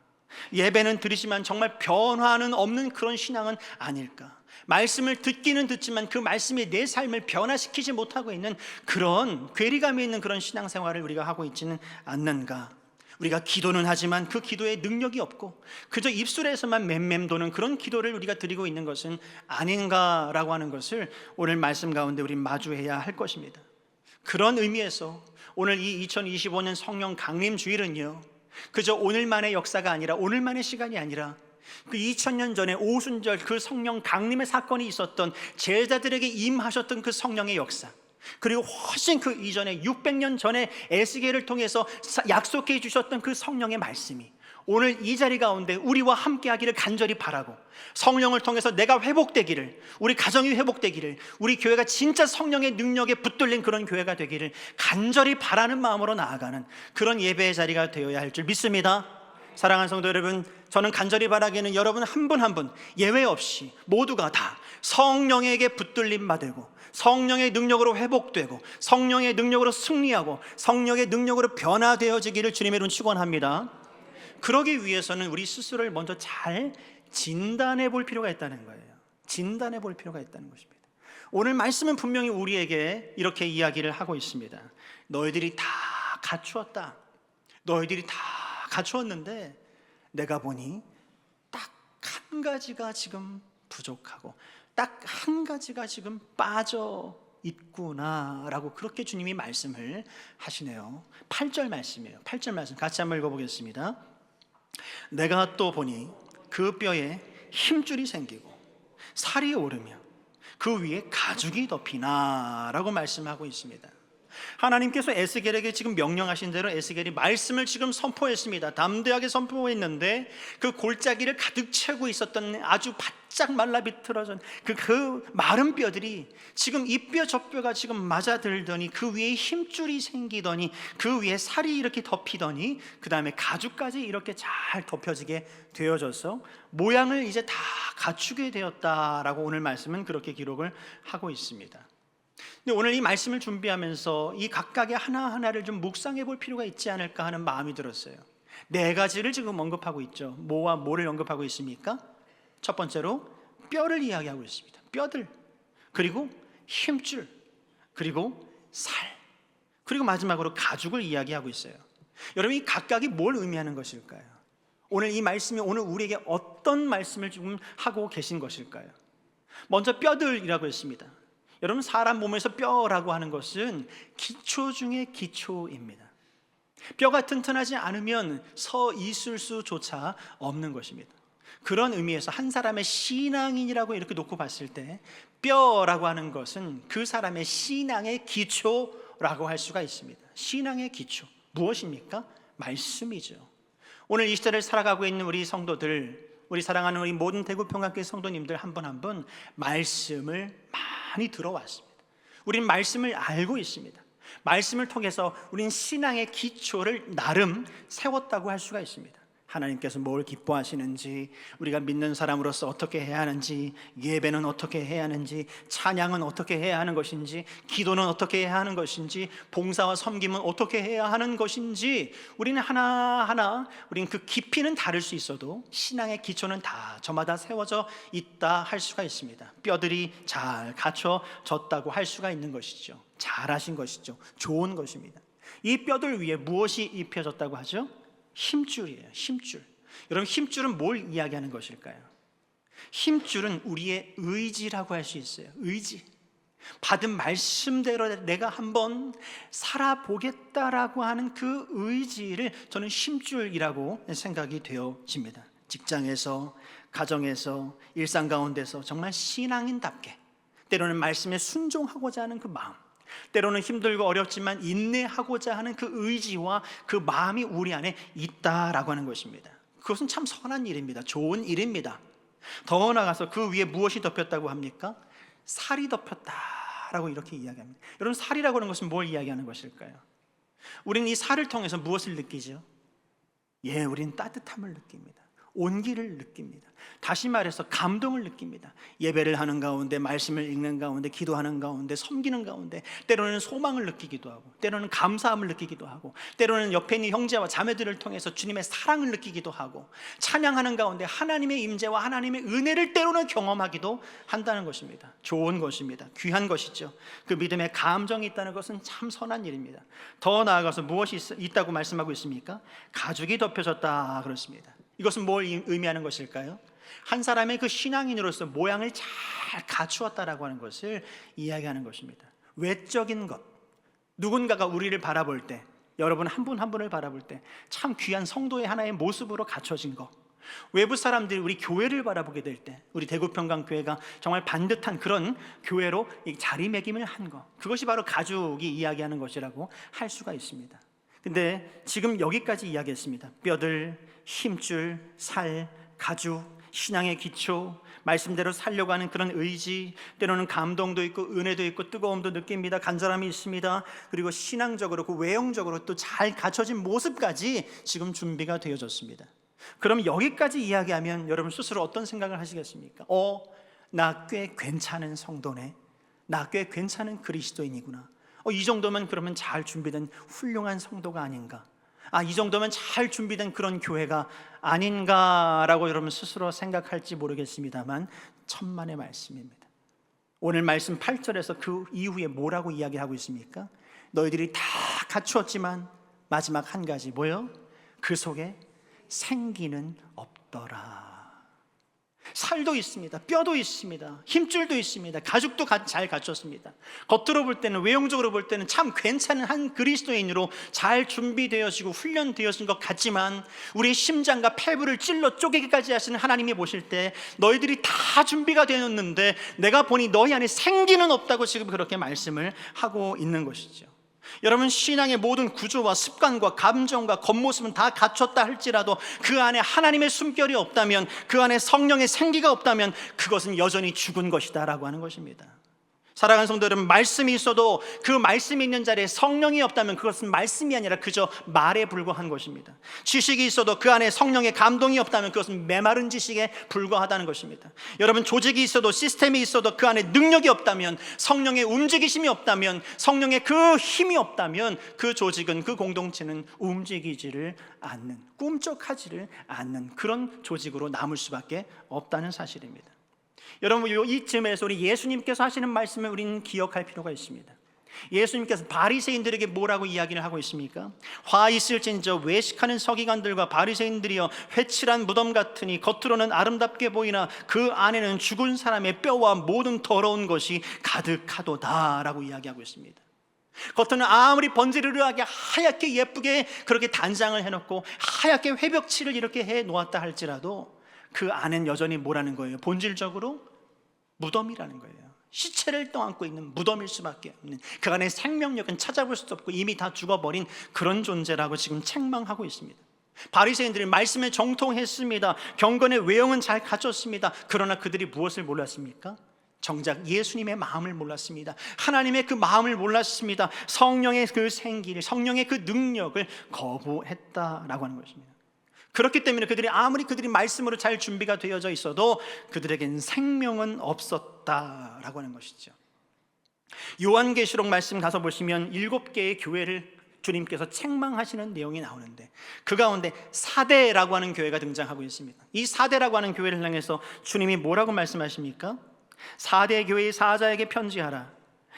예배는 드리지만 정말 변화는 없는 그런 신앙은 아닐까? 말씀을 듣기는 듣지만 그 말씀이 내 삶을 변화시키지 못하고 있는 그런 괴리감이 있는 그런 신앙생활을 우리가 하고 있지는 않는가? 우리가 기도는 하지만 그 기도에 능력이 없고 그저 입술에서만 맴맴도는 그런 기도를 우리가 드리고 있는 것은 아닌가라고 하는 것을 오늘 말씀 가운데 우리 마주해야 할 것입니다. 그런 의미에서 오늘 이 2025년 성령 강림 주일은요, 그저 오늘만의 역사가 아니라 오늘만의 시간이 아니라 그 2000년 전에 오순절 그 성령 강림의 사건이 있었던 제자들에게 임하셨던 그 성령의 역사, 그리고 훨씬 그 이전에 600년 전에 에스겔을 통해서 약속해 주셨던 그 성령의 말씀이 오늘 이 자리 가운데 우리와 함께 하기를 간절히 바라고, 성령을 통해서 내가 회복되기를, 우리 가정이 회복되기를, 우리 교회가 진짜 성령의 능력에 붙들린 그런 교회가 되기를 간절히 바라는 마음으로 나아가는 그런 예배의 자리가 되어야 할 줄 믿습니다. 사랑하는 성도 여러분, 저는 간절히 바라기는 여러분 한 분 한 분 예외 없이 모두가 다 성령에게 붙들림 받고 성령의 능력으로 회복되고 성령의 능력으로 승리하고 성령의 능력으로 변화되어지기를 주님의 이름 축원합니다. 그러기 위해서는 우리 스스로를 먼저 잘 진단해 볼 필요가 있다는 거예요. 진단해 볼 필요가 있다는 것입니다. 오늘 말씀은 분명히 우리에게 이렇게 이야기를 하고 있습니다. 너희들이 다 갖추었다. 너희들이 다 갖추었는데 내가 보니 딱 한 가지가 지금 부족하고 딱 한 가지가 지금 빠져 있구나라고 그렇게 주님이 말씀을 하시네요. 8절 말씀이에요. 8절 말씀 같이 한번 읽어보겠습니다. 내가 또 보니 그 뼈에 힘줄이 생기고 살이 오르며 그 위에 가죽이 덮이나 라고 말씀하고 있습니다. 하나님께서 에스겔에게 지금 명령하신 대로 에스겔이 말씀을 지금 선포했습니다. 담대하게 선포했는데 그 골짜기를 가득 채우고 있었던 아주 바짝 말라 비틀어진 그 마른 뼈들이 지금 이 뼈 저 뼈가 지금 맞아들더니 그 위에 힘줄이 생기더니 그 위에 살이 이렇게 덮이더니 그 다음에 가죽까지 이렇게 잘 덮여지게 되어져서 모양을 이제 다 갖추게 되었다라고 오늘 말씀은 그렇게 기록을 하고 있습니다. 근데 오늘 이 말씀을 준비하면서 이 각각의 하나하나를 좀 묵상해 볼 필요가 있지 않을까 하는 마음이 들었어요. 네 가지를 지금 언급하고 있죠. 뭐와 뭐를 언급하고 있습니까? 첫 번째로 뼈를 이야기하고 있습니다. 뼈들, 그리고 힘줄, 그리고 살, 그리고 마지막으로 가죽을 이야기하고 있어요. 여러분, 이 각각이 뭘 의미하는 것일까요? 오늘 이 말씀이 오늘 우리에게 어떤 말씀을 지금 하고 계신 것일까요? 먼저 뼈들이라고 했습니다. 여러분, 사람 몸에서 뼈라고 하는 것은 기초 중에 기초입니다. 뼈가 튼튼하지 않으면 서 있을 수조차 없는 것입니다. 그런 의미에서 한 사람의 신앙인이라고 이렇게 놓고 봤을 때 뼈라고 하는 것은 그 사람의 신앙의 기초라고 할 수가 있습니다. 신앙의 기초 무엇입니까? 말씀이죠. 오늘 이 시대를 살아가고 있는 우리 성도들, 우리 사랑하는 우리 모든 대구평강교회 성도님들 한 분 한 분 말씀을 많이 들어왔습니다. 우리는 말씀을 알고 있습니다. 말씀을 통해서 우리는 신앙의 기초를 나름 세웠다고 할 수가 있습니다. 하나님께서 뭘 기뻐하시는지, 우리가 믿는 사람으로서 어떻게 해야 하는지, 예배는 어떻게 해야 하는지, 찬양은 어떻게 해야 하는 것인지, 기도는 어떻게 해야 하는 것인지, 봉사와 섬김은 어떻게 해야 하는 것인지, 우리는 하나하나 우리는 그 깊이는 다를 수 있어도 신앙의 기초는 다 저마다 세워져 있다 할 수가 있습니다. 뼈들이 잘 갖춰졌다고 할 수가 있는 것이죠. 잘하신 것이죠. 좋은 것입니다. 이 뼈들 위에 무엇이 입혀졌다고 하죠? 힘줄이에요. 힘줄. 여러분, 힘줄은 뭘 이야기하는 것일까요? 힘줄은 우리의 의지라고 할 수 있어요. 의지. 받은 말씀대로 내가 한번 살아보겠다라고 하는 그 의지를 저는 힘줄이라고 생각이 되어집니다. 직장에서, 가정에서, 일상 가운데서 정말 신앙인답게 때로는 말씀에 순종하고자 하는 그 마음, 때로는 힘들고 어렵지만 인내하고자 하는 그 의지와 그 마음이 우리 안에 있다라고 하는 것입니다. 그것은 참 선한 일입니다. 좋은 일입니다. 더 나아가서 그 위에 무엇이 덮였다고 합니까? 살이 덮였다라고 이렇게 이야기합니다. 여러분, 살이라고 하는 것은 뭘 이야기하는 것일까요? 우리는 이 살을 통해서 무엇을 느끼죠? 우리는 따뜻함을 느낍니다. 온기를 느낍니다. 다시 말해서 감동을 느낍니다. 예배를 하는 가운데, 말씀을 읽는 가운데, 기도하는 가운데, 섬기는 가운데 때로는 소망을 느끼기도 하고, 때로는 감사함을 느끼기도 하고, 때로는 옆에 있는 형제와 자매들을 통해서 주님의 사랑을 느끼기도 하고, 찬양하는 가운데 하나님의 임재와 하나님의 은혜를 때로는 경험하기도 한다는 것입니다. 좋은 것입니다. 귀한 것이죠. 그 믿음의 감정이 있다는 것은 참 선한 일입니다. 더 나아가서 무엇이 있다고 말씀하고 있습니까? 가죽이 덮여졌다 그렇습니다. 이것은 뭘 의미하는 것일까요? 한 사람의 그 신앙인으로서 모양을 잘 갖추었다라고 하는 것을 이야기하는 것입니다. 외적인 것, 누군가가 우리를 바라볼 때, 여러분 한 분 한 분을 바라볼 때 참 귀한 성도의 하나의 모습으로 갖춰진 것, 외부 사람들이 우리 교회를 바라보게 될 때 우리 대구평강교회가 정말 반듯한 그런 교회로 자리매김을 한 것, 그것이 바로 가죽이 이야기하는 것이라고 할 수가 있습니다. 근데 지금 여기까지 이야기했습니다. 뼈들, 힘줄, 살, 가죽, 신앙의 기초, 말씀대로 살려고 하는 그런 의지, 때로는 감동도 있고 은혜도 있고 뜨거움도 느낍니다. 간절함이 있습니다. 그리고 신앙적으로 그 외형적으로 또 잘 갖춰진 모습까지 지금 준비가 되어졌습니다. 그럼 여기까지 이야기하면 여러분 스스로 어떤 생각을 하시겠습니까? 나 꽤 괜찮은 성도네, 나 꽤 괜찮은 그리스도인이구나, 이 정도면 그러면 잘 준비된 훌륭한 성도가 아닌가, 이 정도면 잘 준비된 그런 교회가 아닌가라고 여러분 스스로 생각할지 모르겠습니다만 천만의 말씀입니다. 오늘 말씀 8절에서 그 이후에 뭐라고 이야기하고 있습니까? 너희들이 다 갖추었지만 마지막 한 가지, 뭐요? 그 속에 생기는 없더라. 살도 있습니다. 뼈도 있습니다. 힘줄도 있습니다. 가죽도 잘 갖췄습니다. 겉으로 볼 때는, 외형적으로 볼 때는 참 괜찮은 한 그리스도인으로 잘 준비되어지고 훈련되어진 것 같지만 우리의 심장과 폐부를 찔러 쪼개기까지 하시는 하나님이 보실 때 너희들이 다 준비가 되었는데 내가 보니 너희 안에 생기는 없다고 지금 그렇게 말씀을 하고 있는 것이죠. 여러분, 신앙의 모든 구조와 습관과 감정과 겉모습은 다 갖췄다 할지라도 그 안에 하나님의 숨결이 없다면, 그 안에 성령의 생기가 없다면 그것은 여전히 죽은 것이다 라고 하는 것입니다. 사랑하는 성도 여러분, 말씀이 있어도 그 말씀이 있는 자리에 성령이 없다면 그것은 말씀이 아니라 그저 말에 불과한 것입니다. 지식이 있어도 그 안에 성령의 감동이 없다면 그것은 메마른 지식에 불과하다는 것입니다. 여러분, 조직이 있어도 시스템이 있어도 그 안에 능력이 없다면, 성령의 움직이심이 없다면, 성령의 그 힘이 없다면 그 조직은, 그 공동체는 움직이지를 않는, 꿈쩍하지를 않는 그런 조직으로 남을 수밖에 없다는 사실입니다. 여러분, 이쯤에서 우리 예수님께서 하시는 말씀을 우리는 기억할 필요가 있습니다. 예수님께서 바리새인들에게 뭐라고 이야기를 하고 있습니까? 화 있을진저 외식하는 서기관들과 바리새인들이여, 회칠한 무덤 같으니 겉으로는 아름답게 보이나 그 안에는 죽은 사람의 뼈와 모든 더러운 것이 가득하도다 라고 이야기하고 있습니다. 겉으로는 아무리 번지르르하게 하얗게 예쁘게 그렇게 단장을 해놓고 하얗게 회벽칠을 이렇게 해 놓았다 할지라도 그 안엔 여전히 뭐라는 거예요? 본질적으로 무덤이라는 거예요. 시체를 떠안고 있는 무덤일 수밖에 없는, 그 안에 생명력은 찾아볼 수 없고 이미 다 죽어버린 그런 존재라고 지금 책망하고 있습니다. 바리새인들이 말씀에 정통했습니다. 경건의 외형은 잘 갖췄습니다. 그러나 그들이 무엇을 몰랐습니까? 정작 예수님의 마음을 몰랐습니다. 하나님의 그 마음을 몰랐습니다. 성령의 그 생기를, 성령의 그 능력을 거부했다라고 하는 것입니다. 그렇기 때문에 아무리 그들이 말씀으로 잘 준비가 되어져 있어도 그들에겐 생명은 없었다라고 하는 것이죠. 요한계시록 말씀 가서 보시면 7개의 교회를 주님께서 책망하시는 내용이 나오는데 그 가운데 사대라고 하는 교회가 등장하고 있습니다. 이 사대라고 하는 교회를 향해서 주님이 뭐라고 말씀하십니까? 사대 교회의 사자에게 편지하라.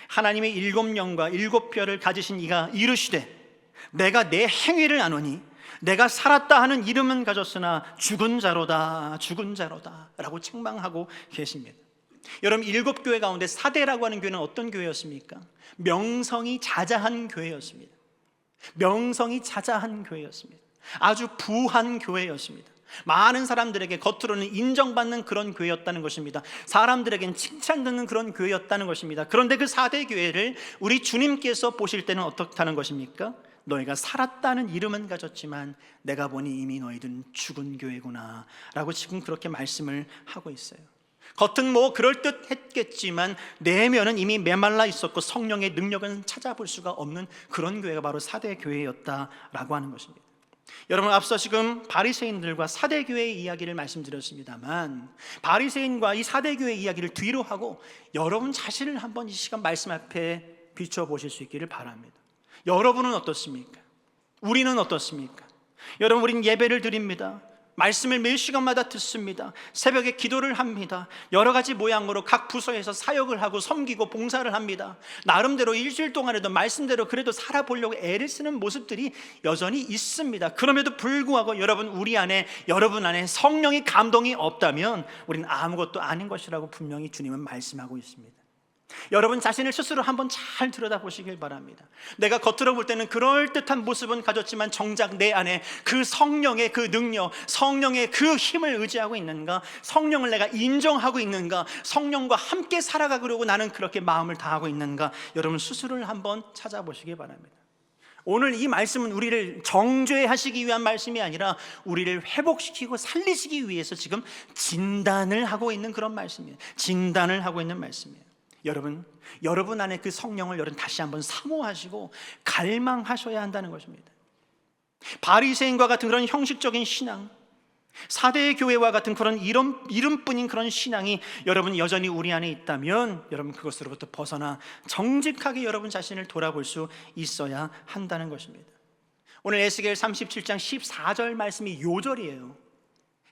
하나님의 7영과 7뼈를 가지신 이가 이르시되, 내가 내 행위를 아노니 내가 살았다 하는 이름은 가졌으나 죽은 자로다, 죽은 자로다 라고 책망하고 계십니다. 여러분, 7교회 가운데 사대라고 하는 교회는 어떤 교회였습니까? 명성이 자자한 교회였습니다. 명성이 자자한 교회였습니다. 아주 부한 교회였습니다. 많은 사람들에게 겉으로는 인정받는 그런 교회였다는 것입니다. 사람들에겐 칭찬듣는 그런 교회였다는 것입니다. 그런데 그 4대 교회를 우리 주님께서 보실 때는 어떻다는 것입니까? 너희가 살았다는 이름은 가졌지만 내가 보니 이미 너희들은 죽은 교회구나 라고 지금 그렇게 말씀을 하고 있어요. 겉은 뭐 그럴듯했겠지만 내면은 이미 메말라 있었고 성령의 능력은 찾아볼 수가 없는 그런 교회가 바로 4대 교회였다라고 하는 것입니다. 여러분, 앞서 지금 바리새인들과 4대 교회의 이야기를 말씀드렸습니다만 바리새인과 이 4대 교회의 이야기를 뒤로 하고 여러분 자신을 한번 이 시간 말씀 앞에 비춰보실 수 있기를 바랍니다. 여러분은 어떻습니까? 우리는 어떻습니까? 여러분, 우리는 예배를 드립니다. 말씀을 매 시간마다 듣습니다. 새벽에 기도를 합니다. 여러 가지 모양으로 각 부서에서 사역을 하고 섬기고 봉사를 합니다. 나름대로 일주일 동안에도 말씀대로 그래도 살아보려고 애를 쓰는 모습들이 여전히 있습니다. 그럼에도 불구하고 여러분 안에 성령의 감동이 없다면 우리는 아무것도 아닌 것이라고 분명히 주님은 말씀하고 있습니다. 여러분 자신을 스스로 한번 잘 들여다보시길 바랍니다. 내가 겉으로 볼 때는 그럴듯한 모습은 가졌지만 정작 내 안에 그 성령의 그 능력, 성령의 그 힘을 의지하고 있는가? 성령을 내가 인정하고 있는가? 성령과 함께 살아가려고 나는 그렇게 마음을 다하고 있는가? 여러분 스스로를 한번 찾아보시기 바랍니다. 오늘 이 말씀은 우리를 정죄하시기 위한 말씀이 아니라 우리를 회복시키고 살리시기 위해서 지금 진단을 하고 있는 그런 말씀이에요. 진단을 하고 있는 말씀이에요. 여러분 안에 그 성령을 여러분 다시 한번 사모하시고 갈망하셔야 한다는 것입니다. 바리새인과 같은 그런 형식적인 신앙, 4대 교회와 같은 그런 이름뿐인 그런 신앙이 여러분 여전히 우리 안에 있다면 여러분 그것으로부터 벗어나 정직하게 여러분 자신을 돌아볼 수 있어야 한다는 것입니다. 오늘 에스겔 37장 14절 말씀이 요절이에요.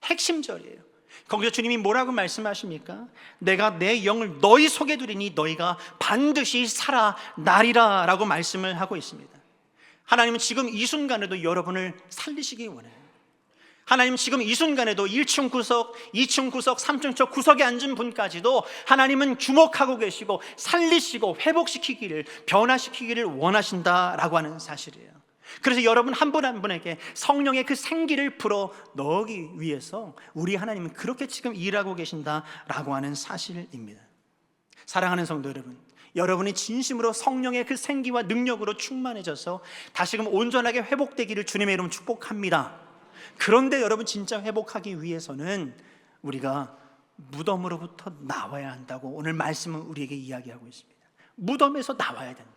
핵심절이에요. 거기서 주님이 뭐라고 말씀하십니까? 내가 내 영을 너희 속에 두리니 너희가 반드시 살아나리라 라고 말씀을 하고 있습니다. 하나님은 지금 이 순간에도 여러분을 살리시기 원해요. 하나님은 지금 이 순간에도 1층 구석, 2층 구석, 3층 구석에 앉은 분까지도 하나님은 주목하고 계시고 살리시고 회복시키기를, 변화시키기를 원하신다라고 하는 사실이에요. 그래서 여러분 한 분 한 분에게 성령의 그 생기를 불어 넣기 위해서 우리 하나님은 그렇게 지금 일하고 계신다라고 하는 사실입니다. 사랑하는 성도 여러분, 여러분이 진심으로 성령의 그 생기와 능력으로 충만해져서 다시금 온전하게 회복되기를 주님의 이름으로 축복합니다. 그런데 여러분 진짜 회복하기 위해서는 우리가 무덤으로부터 나와야 한다고 오늘 말씀은 우리에게 이야기하고 있습니다. 무덤에서 나와야 된다.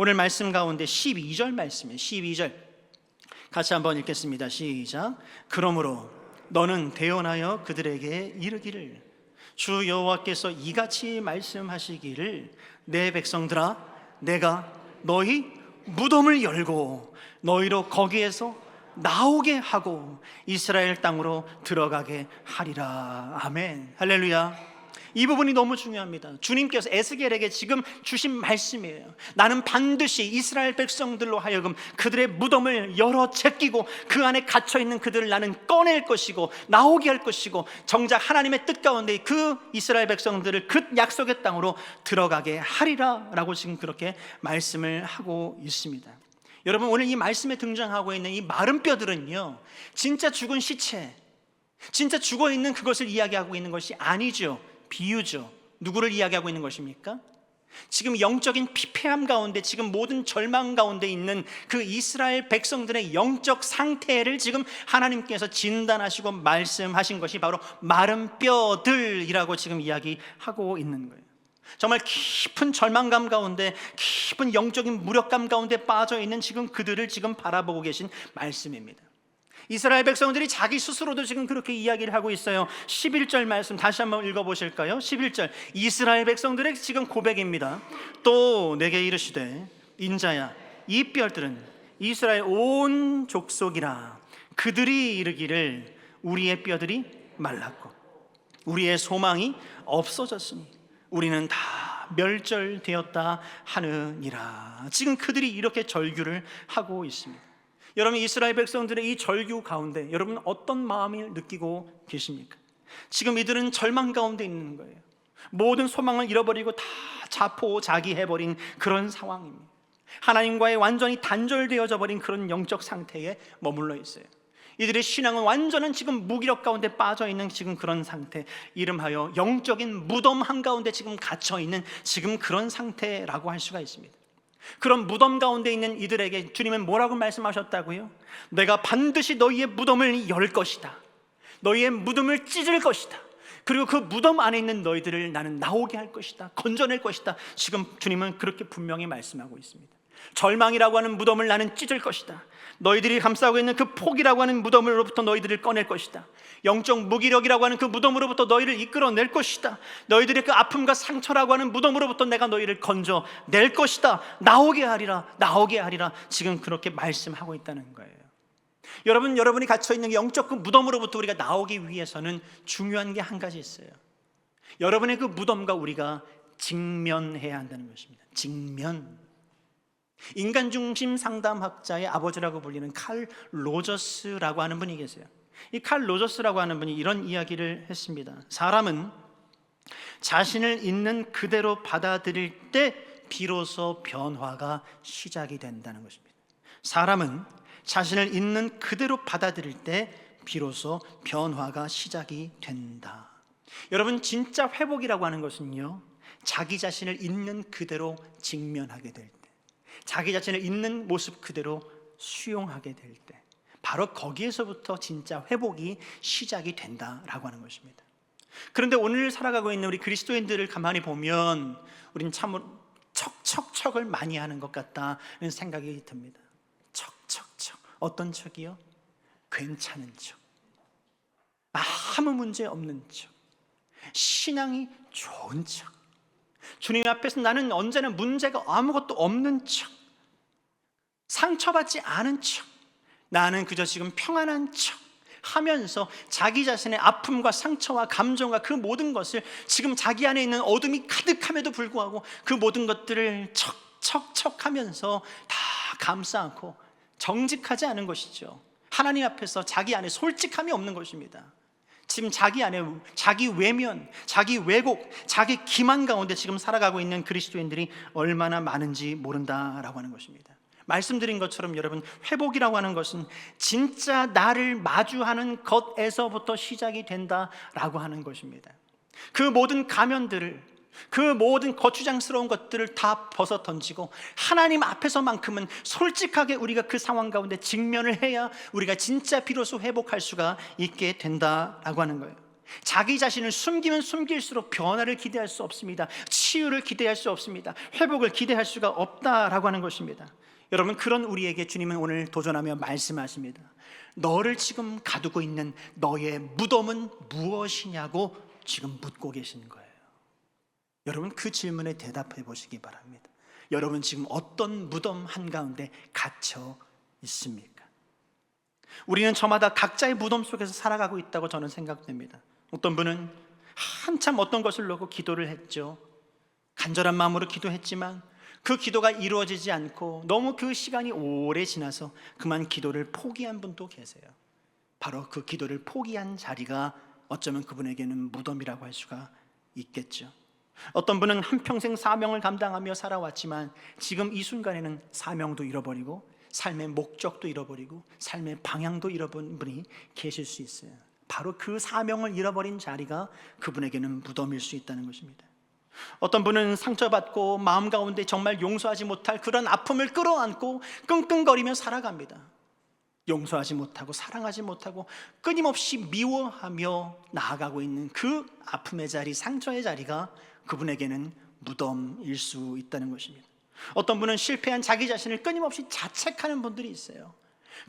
오늘 말씀 가운데 12절 말씀이에요. 12절 같이 한번 읽겠습니다. 시작. 그러므로 너는 대언하여 그들에게 이르기를 주 여호와께서 이같이 말씀하시기를 내 백성들아 내가 너희 무덤을 열고 너희로 거기에서 나오게 하고 이스라엘 땅으로 들어가게 하리라. 아멘. 할렐루야. 이 부분이 너무 중요합니다. 주님께서 에스겔에게 지금 주신 말씀이에요. 나는 반드시 이스라엘 백성들로 하여금 그들의 무덤을 열어 제끼고 그 안에 갇혀있는 그들을 나는 꺼낼 것이고 나오게 할 것이고 정작 하나님의 뜻 가운데 그 이스라엘 백성들을 그 약속의 땅으로 들어가게 하리라 라고 지금 그렇게 말씀을 하고 있습니다. 여러분 오늘 이 말씀에 등장하고 있는 이 마른 뼈들은요 진짜 죽은 시체, 진짜 죽어있는 그것을 이야기하고 있는 것이 아니죠. 비유죠. 누구를 이야기하고 있는 것입니까? 지금 영적인 피폐함 가운데 지금 모든 절망 가운데 있는 그 이스라엘 백성들의 영적 상태를 지금 하나님께서 진단하시고 말씀하신 것이 바로 마른 뼈들이라고 지금 이야기하고 있는 거예요. 정말 깊은 절망감 가운데 깊은 영적인 무력감 가운데 빠져 있는 지금 그들을 지금 바라보고 계신 말씀입니다. 이스라엘 백성들이 자기 스스로도 지금 그렇게 이야기를 하고 있어요. 11절 말씀 다시 한번 읽어보실까요? 11절 이스라엘 백성들의 지금 고백입니다. 또 내게 이르시되 인자야 이 뼈들은 이스라엘 온 족속이라 그들이 이르기를 우리의 뼈들이 말랐고 우리의 소망이 없어졌으니 우리는 다 멸절되었다 하느니라. 지금 그들이 이렇게 절규를 하고 있습니다. 여러분 이스라엘 백성들의 이 절규 가운데 여러분 어떤 마음을 느끼고 계십니까? 지금 이들은 절망 가운데 있는 거예요. 모든 소망을 잃어버리고 다 자포자기해버린 그런 상황입니다. 하나님과의 완전히 단절되어져 버린 그런 영적 상태에 머물러 있어요. 이들의 신앙은 완전한 지금 무기력 가운데 빠져있는 지금 그런 상태, 이름하여 영적인 무덤 한가운데 지금 갇혀있는 지금 그런 상태라고 할 수가 있습니다. 그런 무덤 가운데 있는 이들에게 주님은 뭐라고 말씀하셨다고요? 내가 반드시 너희의 무덤을 열 것이다. 너희의 무덤을 찢을 것이다. 그리고 그 무덤 안에 있는 너희들을 나는 나오게 할 것이다. 건져낼 것이다. 지금 주님은 그렇게 분명히 말씀하고 있습니다. 절망이라고 하는 무덤을 나는 찢을 것이다. 너희들이 감싸고 있는 그 폭이라고 하는 무덤으로부터 너희들을 꺼낼 것이다. 영적 무기력이라고 하는 그 무덤으로부터 너희를 이끌어낼 것이다. 너희들의 그 아픔과 상처라고 하는 무덤으로부터 내가 너희를 건져낼 것이다. 나오게 하리라, 나오게 하리라. 지금 그렇게 말씀하고 있다는 거예요. 여러분이 갇혀있는 영적 그 무덤으로부터 우리가 나오기 위해서는 중요한 게 한 가지 있어요. 여러분의 그 무덤과 우리가 직면해야 한다는 것입니다. 직면. 인간중심 상담학자의 아버지라고 불리는 칼 로저스라고 하는 분이 계세요. 이 칼 로저스라고 하는 분이 이런 이야기를 했습니다. 사람은 자신을 있는 그대로 받아들일 때 비로소 변화가 시작이 된다는 것입니다. 사람은 자신을 있는 그대로 받아들일 때 비로소 변화가 시작이 된다. 여러분, 진짜 회복이라고 하는 것은요, 자기 자신을 있는 그대로 직면하게 될 때, 자기 자신을 있는 모습 그대로 수용하게 될 때, 바로 거기에서부터 진짜 회복이 시작이 된다라고 하는 것입니다. 그런데 오늘 살아가고 있는 우리 그리스도인들을 가만히 보면 우리는 참으로 척척척을 많이 하는 것 같다는 생각이 듭니다. 척척척. 어떤 척이요? 괜찮은 척, 아무 문제 없는 척, 신앙이 좋은 척, 주님 앞에서 나는 언제나 문제가 아무것도 없는 척, 상처받지 않은 척, 나는 그저 지금 평안한 척 하면서 자기 자신의 아픔과 상처와 감정과 그 모든 것을, 지금 자기 안에 있는 어둠이 가득함에도 불구하고 그 모든 것들을 척척척 하면서 다 감싸 안고 정직하지 않은 것이죠. 하나님 앞에서 자기 안에 솔직함이 없는 것입니다. 지금 자기 안에 자기 외면, 자기 왜곡, 자기 기만 가운데 지금 살아가고 있는 그리스도인들이 얼마나 많은지 모른다라고 하는 것입니다. 말씀드린 것처럼 여러분, 회복이라고 하는 것은 진짜 나를 마주하는 것에서부터 시작이 된다라고 하는 것입니다. 그 모든 가면들을, 그 모든 거추장스러운 것들을 다 벗어 던지고 하나님 앞에서만큼은 솔직하게 우리가 그 상황 가운데 직면을 해야 우리가 진짜 비로소 회복할 수가 있게 된다라고 하는 거예요. 자기 자신을 숨기면 숨길수록 변화를 기대할 수 없습니다. 치유를 기대할 수 없습니다. 회복을 기대할 수가 없다라고 하는 것입니다. 여러분, 그런 우리에게 주님은 오늘 도전하며 말씀하십니다. 너를 지금 가두고 있는 너의 무덤은 무엇이냐고 지금 묻고 계신 거예요. 여러분, 그 질문에 대답해 보시기 바랍니다. 여러분, 지금 어떤 무덤 한가운데 갇혀 있습니까? 우리는 저마다 각자의 무덤 속에서 살아가고 있다고 저는 생각됩니다. 어떤 분은 한참 어떤 것을 놓고 기도를 했죠. 간절한 마음으로 기도했지만 그 기도가 이루어지지 않고 너무 그 시간이 오래 지나서 그만 기도를 포기한 분도 계세요. 바로 그 기도를 포기한 자리가 어쩌면 그분에게는 무덤이라고 할 수가 있겠죠. 어떤 분은 한평생 사명을 감당하며 살아왔지만 지금 이 순간에는 사명도 잃어버리고 삶의 목적도 잃어버리고 삶의 방향도 잃어버린 분이 계실 수 있어요. 바로 그 사명을 잃어버린 자리가 그분에게는 무덤일 수 있다는 것입니다. 어떤 분은 상처받고 마음 가운데 정말 용서하지 못할 그런 아픔을 끌어안고 끙끙거리며 살아갑니다. 용서하지 못하고 사랑하지 못하고 끊임없이 미워하며 나아가고 있는 그 아픔의 자리, 상처의 자리가 그분에게는 무덤일 수 있다는 것입니다. 어떤 분은 실패한 자기 자신을 끊임없이 자책하는 분들이 있어요.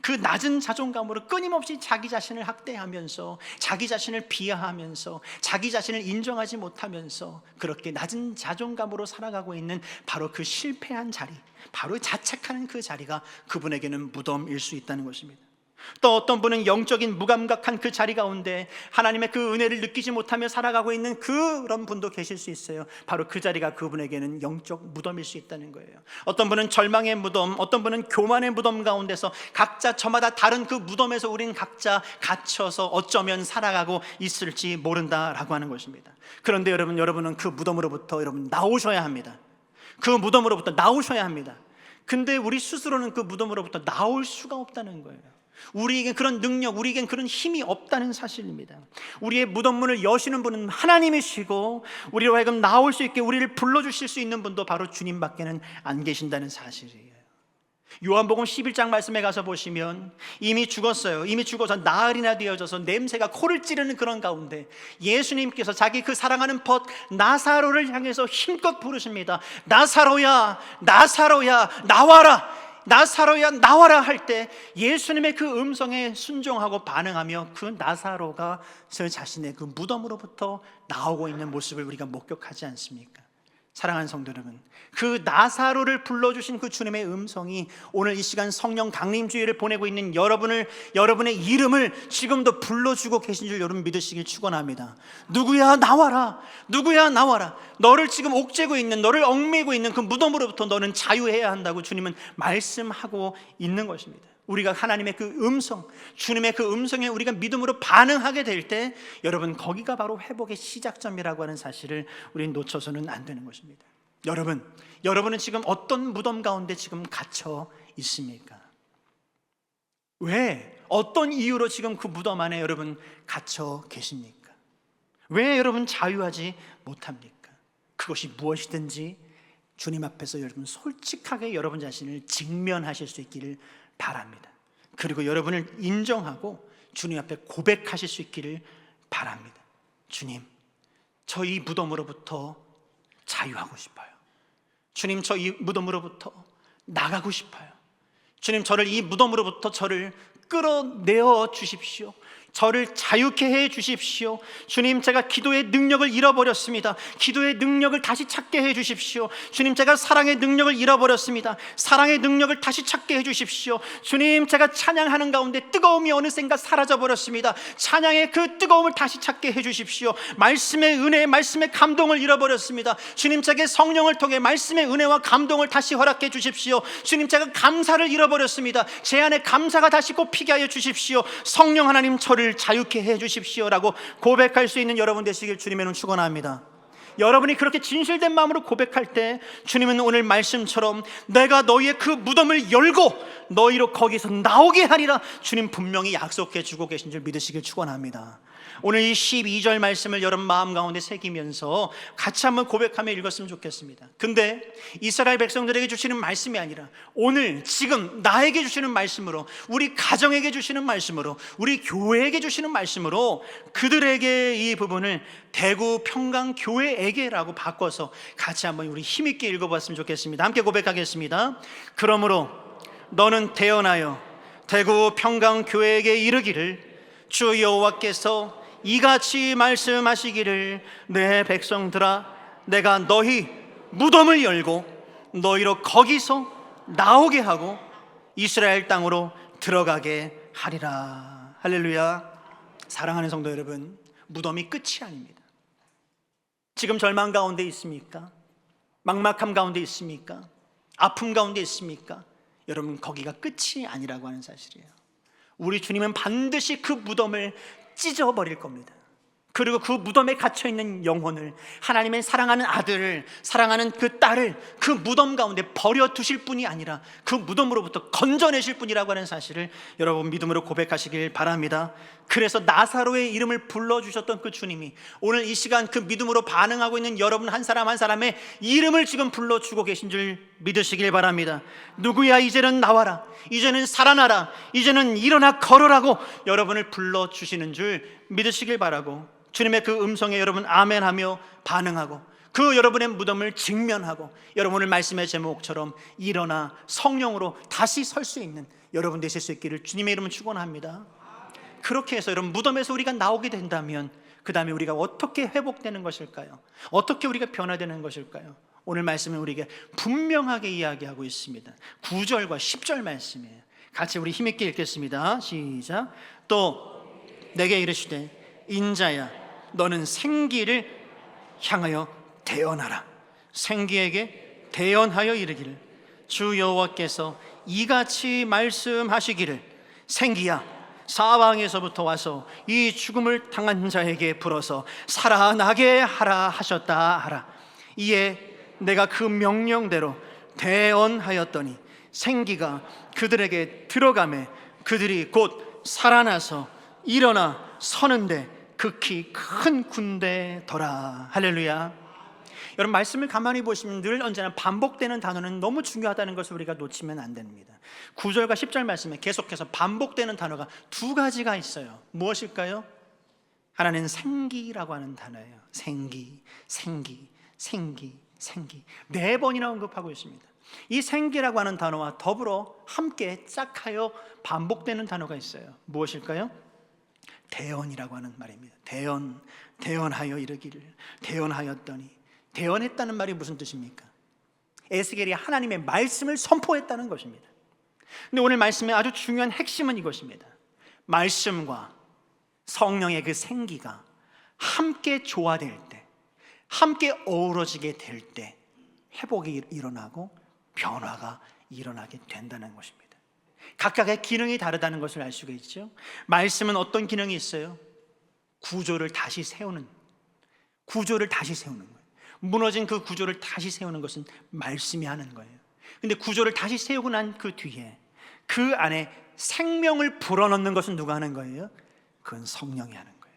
그 낮은 자존감으로 끊임없이 자기 자신을 학대하면서 자기 자신을 비하하면서 자기 자신을 인정하지 못하면서 그렇게 낮은 자존감으로 살아가고 있는 바로 그 실패한 자리, 바로 자책하는 그 자리가 그분에게는 무덤일 수 있다는 것입니다. 또 어떤 분은 영적인 무감각한 그 자리 가운데 하나님의 그 은혜를 느끼지 못하며 살아가고 있는 그런 분도 계실 수 있어요. 바로 그 자리가 그분에게는 영적 무덤일 수 있다는 거예요. 어떤 분은 절망의 무덤, 어떤 분은 교만의 무덤 가운데서 각자 저마다 다른 그 무덤에서 우리는 각자 갇혀서 어쩌면 살아가고 있을지 모른다라고 하는 것입니다. 그런데 여러분은 그 무덤으로부터 나오셔야 합니다. 그 무덤으로부터 나오셔야 합니다. 근데 우리 스스로는 그 무덤으로부터 나올 수가 없다는 거예요. 우리에겐 그런 능력, 우리에겐 그런 힘이 없다는 사실입니다. 우리의 무덤문을 여시는 분은 하나님이시고, 우리로 하여금 나올 수 있게 우리를 불러주실 수 있는 분도 바로 주님밖에는 안 계신다는 사실이에요. 요한복음 11장 말씀에 가서 보시면 이미 죽었어요. 이미 죽어서 나흘이나 되어져서 냄새가 코를 찌르는 그런 가운데 예수님께서 자기 그 사랑하는 벗 나사로를 향해서 힘껏 부르십니다. 나사로야, 나사로야, 나와라. 나사로야, 나와라 할 때 예수님의 그 음성에 순종하고 반응하며 그 나사로가 저 자신의 그 무덤으로부터 나오고 있는 모습을 우리가 목격하지 않습니까? 사랑하는 성도 여러분, 그 나사로를 불러주신 그 주님의 음성이 오늘 이 시간 성령 강림주의를 보내고 있는 여러분의 이름을 지금도 불러주고 계신 줄 여러분 믿으시길 축원합니다. 누구야 나와라, 누구야 나와라. 너를 지금 옥죄고 있는, 너를 얽매고 있는 그 무덤으로부터 너는 자유해야 한다고 주님은 말씀하고 있는 것입니다. 우리가 하나님의 그 음성, 주님의 그 음성에 우리가 믿음으로 반응하게 될 때 여러분, 거기가 바로 회복의 시작점이라고 하는 사실을 우리는 놓쳐서는 안 되는 것입니다. 여러분은 지금 어떤 무덤 가운데 지금 갇혀 있습니까? 왜? 어떤 이유로 지금 그 무덤 안에 여러분 갇혀 계십니까? 왜 여러분 자유하지 못합니까? 그것이 무엇이든지 주님 앞에서 여러분 솔직하게 여러분 자신을 직면하실 수 있기를 바랍니다. 그리고 여러분을 인정하고 주님 앞에 고백하실 수 있기를 바랍니다. 주님, 저 이 무덤으로부터 자유하고 싶어요. 주님, 저 이 무덤으로부터 나가고 싶어요. 주님, 저를 이 무덤으로부터 저를 끌어내어 주십시오. 저를 자유케 해 주십시오. 주님, 제가 기도의 능력을 잃어버렸습니다. 기도의 능력을 다시 찾게 해 주십시오. 주님, 제가 사랑의 능력을 잃어버렸습니다. 사랑의 능력을 다시 찾게 해 주십시오. 주님, 제가 찬양하는 가운데 뜨거움이 어느샌가 사라져버렸습니다. 찬양의 그 뜨거움을 다시 찾게 해 주십시오. 말씀의 은혜, 말씀의 감동을 잃어버렸습니다. 주님, 제게 성령을 통해 말씀의 은혜와 감동을 다시 허락해 주십시오. 주님, 제가 감사를 잃어버렸습니다. 제 안에 감사가 다시 꽃피게 하여 주십시오. 성령 하나님, 저를 자유케 해 주십시오라고 고백할 수 있는 여러분 되시길 주님의 이름으로 축원합니다. 여러분이 그렇게 진실된 마음으로 고백할 때 주님은 오늘 말씀처럼 내가 너희의 그 무덤을 열고 너희로 거기서 나오게 하리라 주님 분명히 약속해 주고 계신 줄 믿으시길 축원합니다. 오늘 이 12절 말씀을 여러분 마음 가운데 새기면서 같이 한번 고백하며 읽었으면 좋겠습니다. 근데 이스라엘 백성들에게 주시는 말씀이 아니라 오늘 지금 나에게 주시는 말씀으로, 우리 가정에게 주시는 말씀으로, 우리 교회에게 주시는 말씀으로 그들에게 이 부분을 대구 평강 교회에게라고 바꿔서 같이 한번 우리 힘있게 읽어봤으면 좋겠습니다. 함께 고백하겠습니다. 그러므로 너는 태어나여 대구 평강 교회에게 이르기를 주 여호와께서 이같이 말씀하시기를 내 백성들아 내가 너희 무덤을 열고 너희로 거기서 나오게 하고 이스라엘 땅으로 들어가게 하리라. 할렐루야. 사랑하는 성도 여러분, 무덤이 끝이 아닙니다. 지금 절망 가운데 있습니까? 막막함 가운데 있습니까? 아픔 가운데 있습니까? 여러분, 거기가 끝이 아니라고 하는 사실이에요. 우리 주님은 반드시 그 무덤을 찢어버릴 겁니다. 그리고 그 무덤에 갇혀있는 영혼을, 하나님의 사랑하는 아들을, 사랑하는 그 딸을 그 무덤 가운데 버려두실 뿐이 아니라 그 무덤으로부터 건져내실 분이라고 하는 사실을 여러분 믿음으로 고백하시길 바랍니다. 그래서 나사로의 이름을 불러주셨던 그 주님이 오늘 이 시간 그 믿음으로 반응하고 있는 여러분 한 사람 한 사람의 이름을 지금 불러주고 계신 줄 믿으시길 바랍니다. 누구야 이제는 나와라, 이제는 살아나라, 이제는 일어나 걸어라고 여러분을 불러주시는 줄 믿으시길 바라고, 주님의 그 음성에 여러분 아멘하며 반응하고 그 여러분의 무덤을 직면하고 여러분을 말씀의 제목처럼 일어나 성령으로 다시 설 수 있는 여러분 되실 수 있기를 주님의 이름으로 축원합니다. 그렇게 해서 여러분 무덤에서 우리가 나오게 된다면 그 다음에 우리가 어떻게 회복되는 것일까요? 어떻게 우리가 변화되는 것일까요? 오늘 말씀은 우리에게 분명하게 이야기하고 있습니다. 9절과 10절 말씀이에요. 같이 우리 힘있게 읽겠습니다. 시작. 또 내게 이르시되 인자야 너는 생기를 향하여 대언하라. 생기에게 대언하여 이르기를 주 여호와께서 이같이 말씀하시기를 생기야 사방에서부터 와서 이 죽음을 당한 자에게 불어서 살아나게 하라 하셨다 하라. 이에 내가 그 명령대로 대언하였더니 생기가 그들에게 들어가매 그들이 곧 살아나서 일어나 서는데 극히 큰 군대더라. 할렐루야. 여러분, 말씀을 가만히 보시면 늘 언제나 반복되는 단어는 너무 중요하다는 것을 우리가 놓치면 안 됩니다. 9절과 10절 말씀에 계속해서 반복되는 단어가 두 가지가 있어요. 무엇일까요? 하나는 생기라고 하는 단어예요. 생기, 생기, 생기, 생기. 4번이나 언급하고 있습니다. 이 생기라고 하는 단어와 더불어 함께 짝하여 반복되는 단어가 있어요. 무엇일까요? 대언이라고 하는 말입니다. 대언, 대언하여 이르기를, 대언하였더니. 대언했다는 말이 무슨 뜻입니까? 에스겔이 하나님의 말씀을 선포했다는 것입니다. 근데 오늘 말씀의 아주 중요한 핵심은 이것입니다. 말씀과 성령의 그 생기가 함께 조화될 때, 함께 어우러지게 될 때 회복이 일어나고 변화가 일어나게 된다는 것입니다. 각각의 기능이 다르다는 것을 알 수가 있죠. 말씀은 어떤 기능이 있어요? 구조를 다시 세우는 거예요. 무너진 그 구조를 다시 세우는 것은 말씀이 하는 거예요. 근데 구조를 다시 세우고 난 그 뒤에 그 안에 생명을 불어넣는 것은 누가 하는 거예요? 그건 성령이 하는 거예요.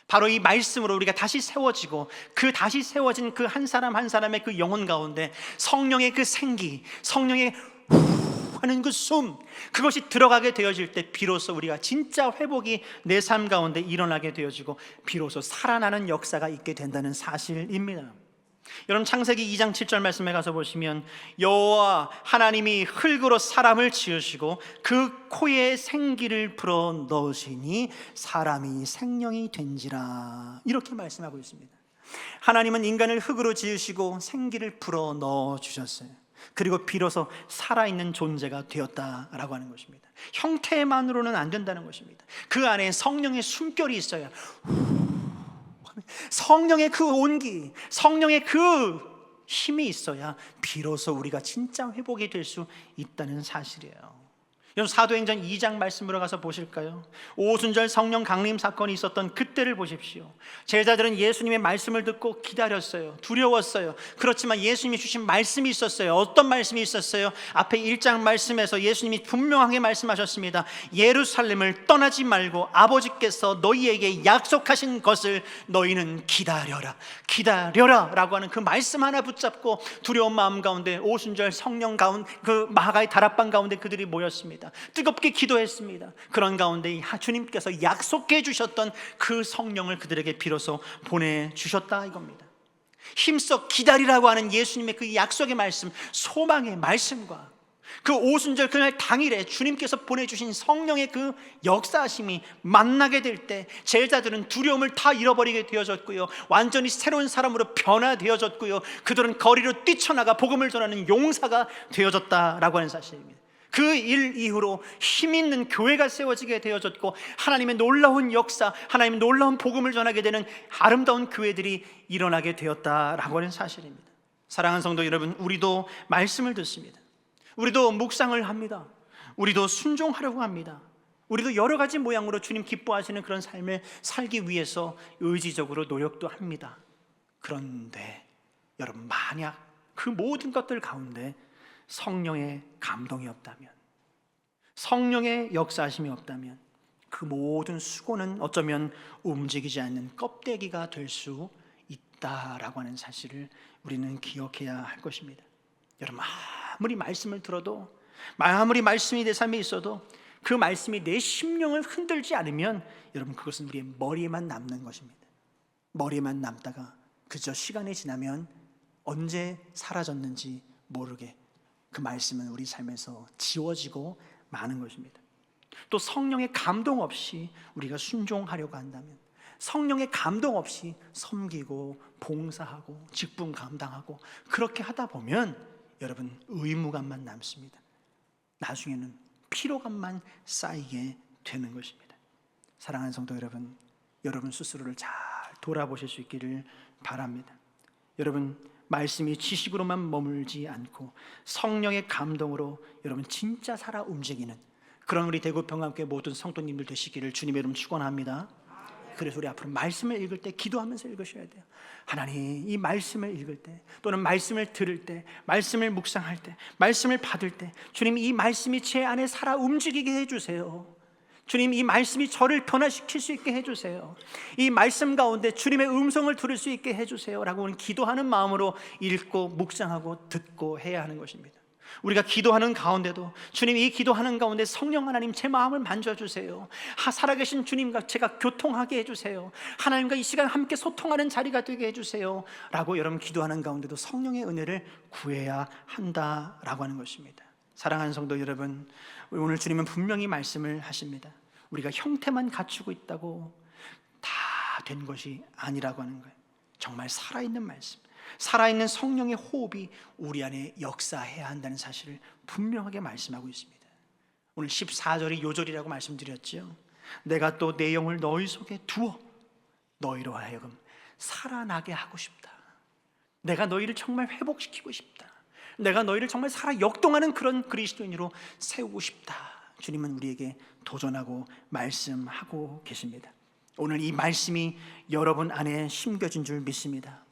바로 이 말씀으로 우리가 다시 세워지고, 그 다시 세워진 그 한 사람 한 사람의 그 영혼 가운데 성령의 그 생기, 성령의 후 하는 그 숨, 그것이 들어가게 되어질 때 비로소 우리가 진짜 회복이 내 삶 가운데 일어나게 되어지고 비로소 살아나는 역사가 있게 된다는 사실입니다. 여러분, 창세기 2장 7절 말씀에 가서 보시면 여호와 하나님이 흙으로 사람을 지으시고 그 코에 생기를 불어 넣으시니 사람이 생명이 된지라, 이렇게 말씀하고 있습니다. 하나님은 인간을 흙으로 지으시고 생기를 불어 넣어 주셨어요. 그리고 비로소 살아있는 존재가 되었다라고 하는 것입니다. 형태만으로는 안 된다는 것입니다. 그 안에 성령의 숨결이 있어야, 성령의 그 온기, 성령의 그 힘이 있어야 비로소 우리가 진짜 회복이 될 수 있다는 사실이에요. 여러분, 사도행전 2장 말씀으로 가서 보실까요? 오순절 성령 강림 사건이 있었던 그때를 보십시오. 제자들은 예수님의 말씀을 듣고 기다렸어요. 두려웠어요. 그렇지만 예수님이 주신 말씀이 있었어요. 어떤 말씀이 있었어요? 앞에 1장 말씀에서 예수님이 분명하게 말씀하셨습니다. 예루살렘을 떠나지 말고 아버지께서 너희에게 약속하신 것을 너희는 기다려라, 기다려라 라고 하는 그 말씀 하나 붙잡고 두려운 마음 가운데 오순절 성령 가운데, 그 마가의 다락방 가운데 그들이 모였습니다. 뜨겁게 기도했습니다. 그런 가운데 주님께서 약속해 주셨던 그 성령을 그들에게 비로소 보내주셨다 이겁니다. 힘써 기다리라고 하는 예수님의 그 약속의 말씀, 소망의 말씀과 그 오순절 그날 당일에 주님께서 보내주신 성령의 그 역사하심이 만나게 될 때 제자들은 두려움을 다 잃어버리게 되어졌고요, 완전히 새로운 사람으로 변화되어졌고요, 그들은 거리로 뛰쳐나가 복음을 전하는 용사가 되어졌다라고 하는 사실입니다. 그 일 이후로 힘 있는 교회가 세워지게 되어졌고 하나님의 놀라운 역사, 하나님의 놀라운 복음을 전하게 되는 아름다운 교회들이 일어나게 되었다라고 하는 사실입니다. 사랑하는 성도 여러분, 우리도 말씀을 듣습니다. 우리도 묵상을 합니다. 우리도 순종하려고 합니다. 우리도 여러 가지 모양으로 주님 기뻐하시는 그런 삶을 살기 위해서 의지적으로 노력도 합니다. 그런데 여러분, 만약 그 모든 것들 가운데 성령의 감동이 없다면, 성령의 역사하심이 없다면 그 모든 수고는 어쩌면 움직이지 않는 껍데기가 될 수 있다라고 하는 사실을 우리는 기억해야 할 것입니다. 여러분, 아무리 말씀을 들어도, 아무리 말씀이 내 삶에 있어도 그 말씀이 내 심령을 흔들지 않으면 여러분, 그것은 우리의 머리에만 남는 것입니다. 머리에만 남다가 그저 시간이 지나면 언제 사라졌는지 모르게 그 말씀은 우리 삶에서 지워지고 마는 것입니다. 또 성령의 감동 없이 우리가 순종하려고 한다면, 성령의 감동 없이 섬기고 봉사하고 직분 감당하고 그렇게 하다 보면 여러분, 의무감만 남습니다. 나중에는 피로감만 쌓이게 되는 것입니다. 사랑하는 성도 여러분, 여러분 스스로를 잘 돌아보실 수 있기를 바랍니다. 여러분, 말씀이 지식으로만 머물지 않고 성령의 감동으로 여러분 진짜 살아 움직이는 그런 우리 대구평화교회 모든 성도님들 되시기를 주님의 이름 축원합니다. 그래서 우리 앞으로 말씀을 읽을 때 기도하면서 읽으셔야 돼요. 하나님, 이 말씀을 읽을 때 또는 말씀을 들을 때, 말씀을 묵상할 때, 말씀을 받을 때 주님, 이 말씀이 제 안에 살아 움직이게 해주세요. 주님, 이 말씀이 저를 변화시킬 수 있게 해주세요. 이 말씀 가운데 주님의 음성을 들을 수 있게 해주세요 라고 우리는 기도하는 마음으로 읽고 묵상하고 듣고 해야 하는 것입니다. 우리가 기도하는 가운데도 주님, 이 기도하는 가운데 성령 하나님 제 마음을 만져주세요. 살아계신 주님과 제가 교통하게 해주세요. 하나님과 이 시간 함께 소통하는 자리가 되게 해주세요 라고 여러분 기도하는 가운데도 성령의 은혜를 구해야 한다라고 하는 것입니다. 사랑하는 성도 여러분, 오늘 주님은 분명히 말씀을 하십니다. 우리가 형태만 갖추고 있다고 다 된 것이 아니라고 하는 거예요. 정말 살아있는 말씀, 살아있는 성령의 호흡이 우리 안에 역사해야 한다는 사실을 분명하게 말씀하고 있습니다. 오늘 14절이 요절이라고 말씀드렸죠. 내가 또 내 영을 너희 속에 두어 너희로 하여금 살아나게 하고 싶다. 내가 너희를 정말 회복시키고 싶다. 내가 너희를 정말 살아 역동하는 그런 그리스도인으로 세우고 싶다. 주님은 우리에게 도전하고 말씀하고 계십니다. 오늘 이 말씀이 여러분 안에 심겨진 줄 믿습니다.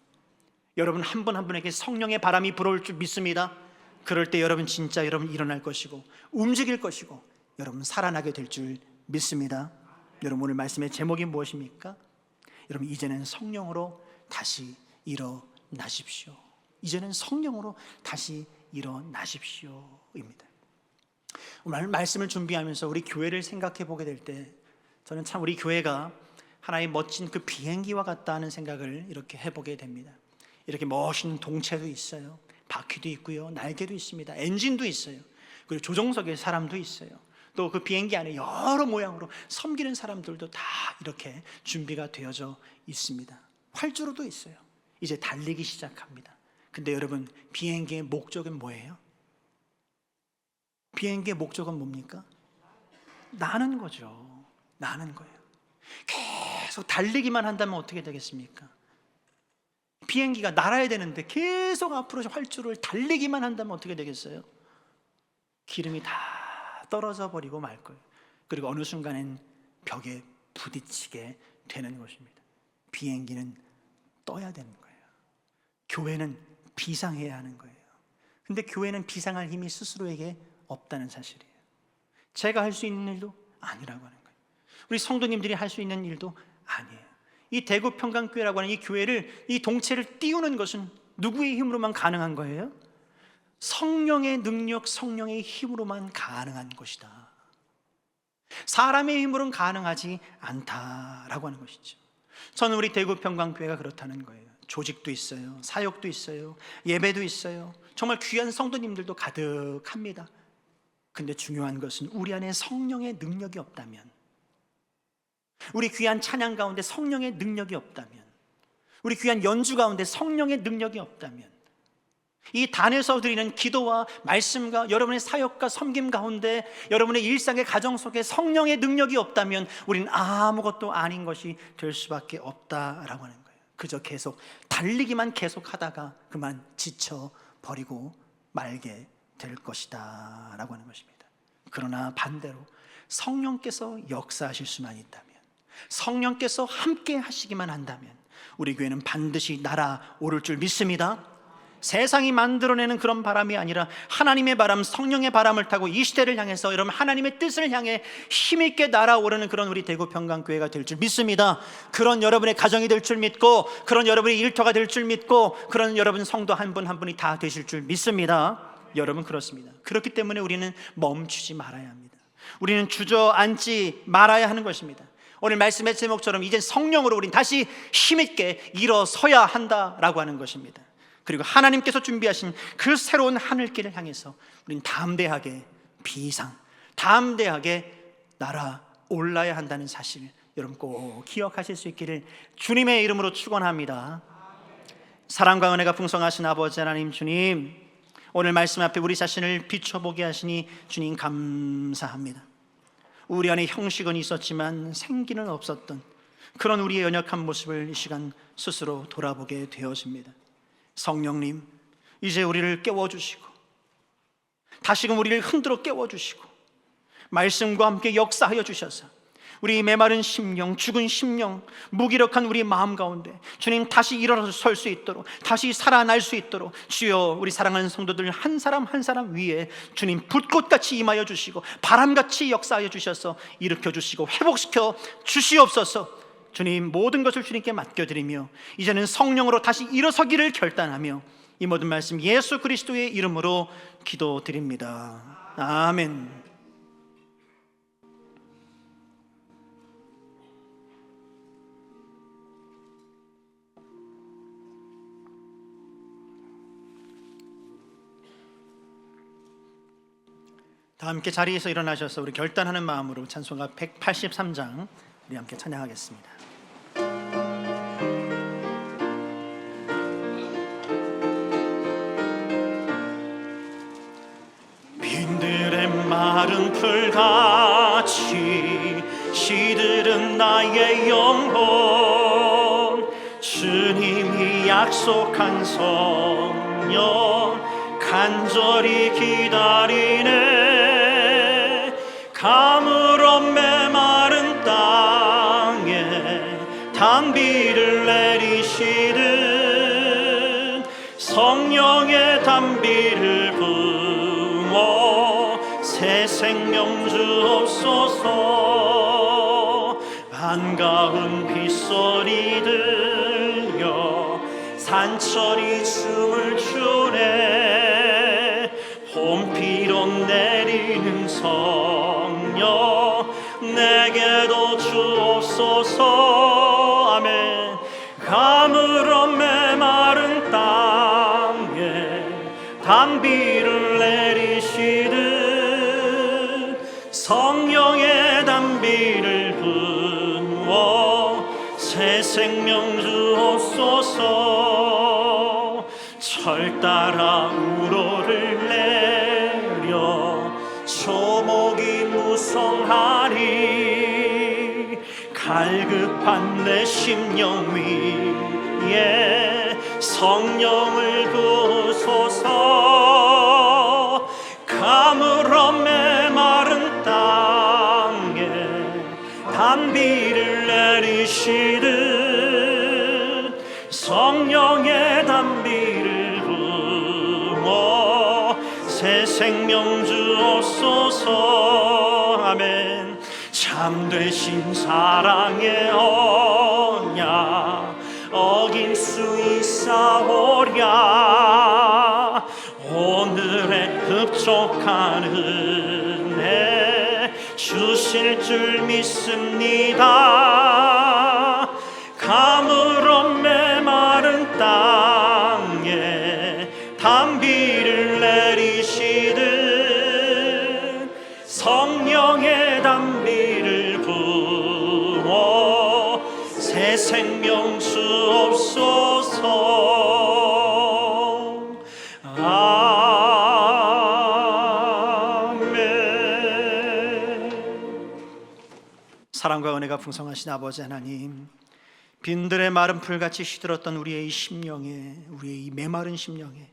여러분 한 분 한 분에게 성령의 바람이 불어올 줄 믿습니다. 그럴 때 여러분 진짜 여러분 일어날 것이고 움직일 것이고 여러분 살아나게 될 줄 믿습니다. 여러분 오늘 말씀의 제목이 무엇입니까? 여러분 이제는 성령으로 다시 일어나십시오. 이제는 성령으로 다시 일어나십시오입니다. 오늘 말씀을 준비하면서 우리 교회를 생각해 보게 될 때 저는 참 우리 교회가 하나의 멋진 그 비행기와 같다는 생각을 이렇게 해보게 됩니다. 이렇게 멋있는 동체도 있어요. 바퀴도 있고요, 날개도 있습니다. 엔진도 있어요. 그리고 조종석에 사람도 있어요. 또 그 비행기 안에 여러 모양으로 섬기는 사람들도 다 이렇게 준비가 되어져 있습니다. 활주로도 있어요. 이제 달리기 시작합니다. 근데 여러분, 비행기의 목적은 뭐예요? 비행기의 목적은 뭡니까? 나는 거죠. 나는 거예요. 계속 달리기만 한다면 어떻게 되겠습니까? 비행기가 날아야 되는데 계속 앞으로 활주로를 달리기만 한다면 어떻게 되겠어요? 기름이 다 떨어져 버리고 말 거예요. 그리고 어느 순간엔 벽에 부딪히게 되는 것입니다. 비행기는 떠야 되는 거예요. 교회는 비상해야 하는 거예요. 근데 교회는 비상할 힘이 스스로에게 없다는 사실이에요. 제가 할 수 있는 일도 아니라고 하는 거예요. 우리 성도님들이 할 수 있는 일도 아니에요. 이 대구 평강교회라고 하는 이 교회를, 이 동체를 띄우는 것은 누구의 힘으로만 가능한 거예요? 성령의 능력, 성령의 힘으로만 가능한 것이다. 사람의 힘으로는 가능하지 않다라고 하는 것이죠. 저는 우리 대구 평강교회가 그렇다는 거예요. 조직도 있어요, 사역도 있어요, 예배도 있어요. 정말 귀한 성도님들도 가득합니다. 근데 중요한 것은 우리 안에 성령의 능력이 없다면, 우리 귀한 찬양 가운데 성령의 능력이 없다면, 우리 귀한 연주 가운데 성령의 능력이 없다면, 이 단에서 드리는 기도와 말씀과 여러분의 사역과 섬김 가운데 여러분의 일상의 가정 속에 성령의 능력이 없다면 우리는 아무것도 아닌 것이 될 수밖에 없다라고 하는 거예요. 그저 계속 달리기만 계속 하다가 그만 지쳐버리고 말게 될 것이다 라고 하는 것입니다. 그러나 반대로 성령께서 역사하실 수만 있다면, 성령께서 함께 하시기만 한다면 우리 교회는 반드시 날아오를 줄 믿습니다. 세상이 만들어내는 그런 바람이 아니라 하나님의 바람, 성령의 바람을 타고 이 시대를 향해서 여러분 하나님의 뜻을 향해 힘있게 날아오르는 그런 우리 대구 평강교회가 될 줄 믿습니다. 그런 여러분의 가정이 될 줄 믿고, 그런 여러분의 일터가 될 줄 믿고, 그런 여러분 성도 한 분 한 분이 다 되실 줄 믿습니다. 여러분 그렇습니다. 그렇기 때문에 우리는 멈추지 말아야 합니다. 우리는 주저앉지 말아야 하는 것입니다. 오늘 말씀의 제목처럼 이제 성령으로 우리는 다시 힘있게 일어서야 한다라고 하는 것입니다. 그리고 하나님께서 준비하신 그 새로운 하늘길을 향해서 우리는 담대하게 담대하게 날아올라야 한다는 사실 여러분 꼭 기억하실 수 있기를 주님의 이름으로 축원합니다. 사랑과 은혜가 풍성하신 아버지 하나님, 주님 오늘 말씀 앞에 우리 자신을 비춰보게 하시니 주님 감사합니다. 우리 안에 형식은 있었지만 생기는 없었던 그런 우리의 연약한 모습을 이 시간 스스로 돌아보게 되어집니다. 성령님, 이제 우리를 깨워주시고 다시금 우리를 흔들어 깨워주시고 말씀과 함께 역사하여 주셔서 우리 메마른 심령, 죽은 심령, 무기력한 우리 마음 가운데 주님 다시 일어나서 설 수 있도록, 다시 살아날 수 있도록 주여 우리 사랑하는 성도들 한 사람 한 사람 위에 주님 불꽃같이 임하여 주시고 바람같이 역사하여 주셔서 일으켜 주시고 회복시켜 주시옵소서. 주님 모든 것을 주님께 맡겨드리며 이제는 성령으로 다시 일어서기를 결단하며 이 모든 말씀 예수 그리스도의 이름으로 기도드립니다. 아멘. 다 함께 자리에서 일어나셔서 우리 결단하는 마음으로 찬송가 183장 우리 함께 찬양하겠습니다. 빈들의 마른 풀같이 시들은 나의 영혼, 주님이 약속한 성령 간절히 기다리네. 가물어 메마른 땅에 단비를 내리시듯 성령의 단비를 부어 새 생명 주옵소서. 반가운 빗소리 들려 산천이 춤을 추네. 봄비로 내리는 성령 내게도 주옵소서. 아멘. 가물어 메마른 땅에 단비를 내리시듯 성령의 단비를 부어 새 생명 주옵소서. 철 따라 우로를 내려 초목이 무성하리. 갈급한 내 심령 위에 성령을 부소서. 가물어 메마른 땅에 단비를 내리시듯 성령의 단비를 부어 새 생명 주옵소서. 아멘. 참되신 사랑의 언약 어길 수 있사오랴. 오늘의 흡족한 은혜 주실 줄 믿습니다. 가물어 메마른 땅에 단비를 내리시듯 성령의 단비를 부어 새 생명 주옵소서. 사랑과 은혜가 풍성하신 아버지 하나님, 빈들의 마른 풀같이 시들었던 우리의 이 심령에, 우리의 이 메마른 심령에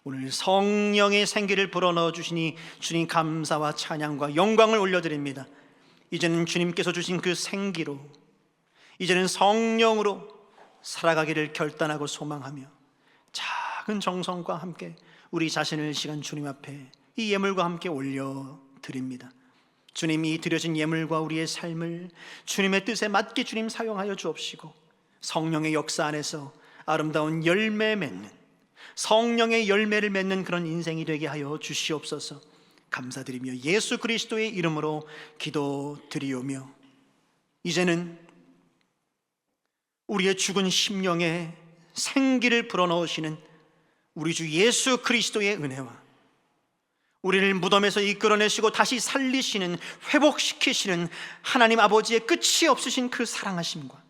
오늘 성령의 생기를 불어넣어 주시니 주님 감사와 찬양과 영광을 올려드립니다. 이제는 주님께서 주신 그 생기로, 이제는 성령으로 살아가기를 결단하고 소망하며 작은 정성과 함께 우리 자신을 시간 주님 앞에 이 예물과 함께 올려드립니다. 주님이 드려진 예물과 우리의 삶을 주님의 뜻에 맞게 주님 사용하여 주옵시고 성령의 역사 안에서 아름다운 열매 맺는, 성령의 열매를 맺는 그런 인생이 되게 하여 주시옵소서. 감사드리며 예수 그리스도의 이름으로 기도드리오며 이제는 우리의 죽은 심령에 생기를 불어넣으시는 우리 주 예수 그리스도의 은혜와 우리를 무덤에서 이끌어내시고 다시 살리시는, 회복시키시는 하나님 아버지의 끝이 없으신 그 사랑하심과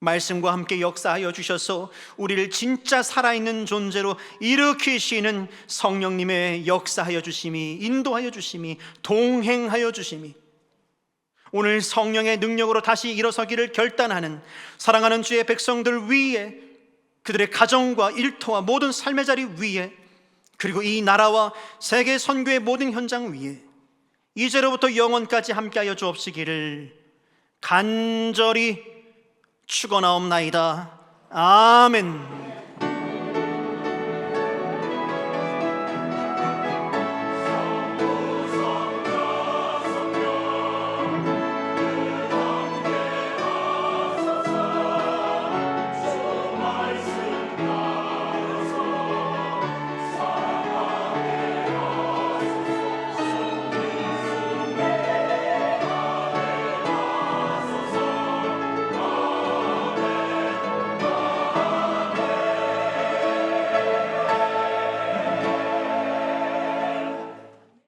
말씀과 함께 역사하여 주셔서 우리를 진짜 살아있는 존재로 일으키시는 성령님의 역사하여 주심이, 인도하여 주심이, 동행하여 주심이, 오늘 성령의 능력으로 다시 일어서기를 결단하는 사랑하는 주의 백성들 위에, 그들의 가정과 일터와 모든 삶의 자리 위에, 그리고 이 나라와 세계 선교의 모든 현장 위에 이제로부터 영원까지 함께하여 주옵시기를 간절히 축원하옵나이다. 아멘.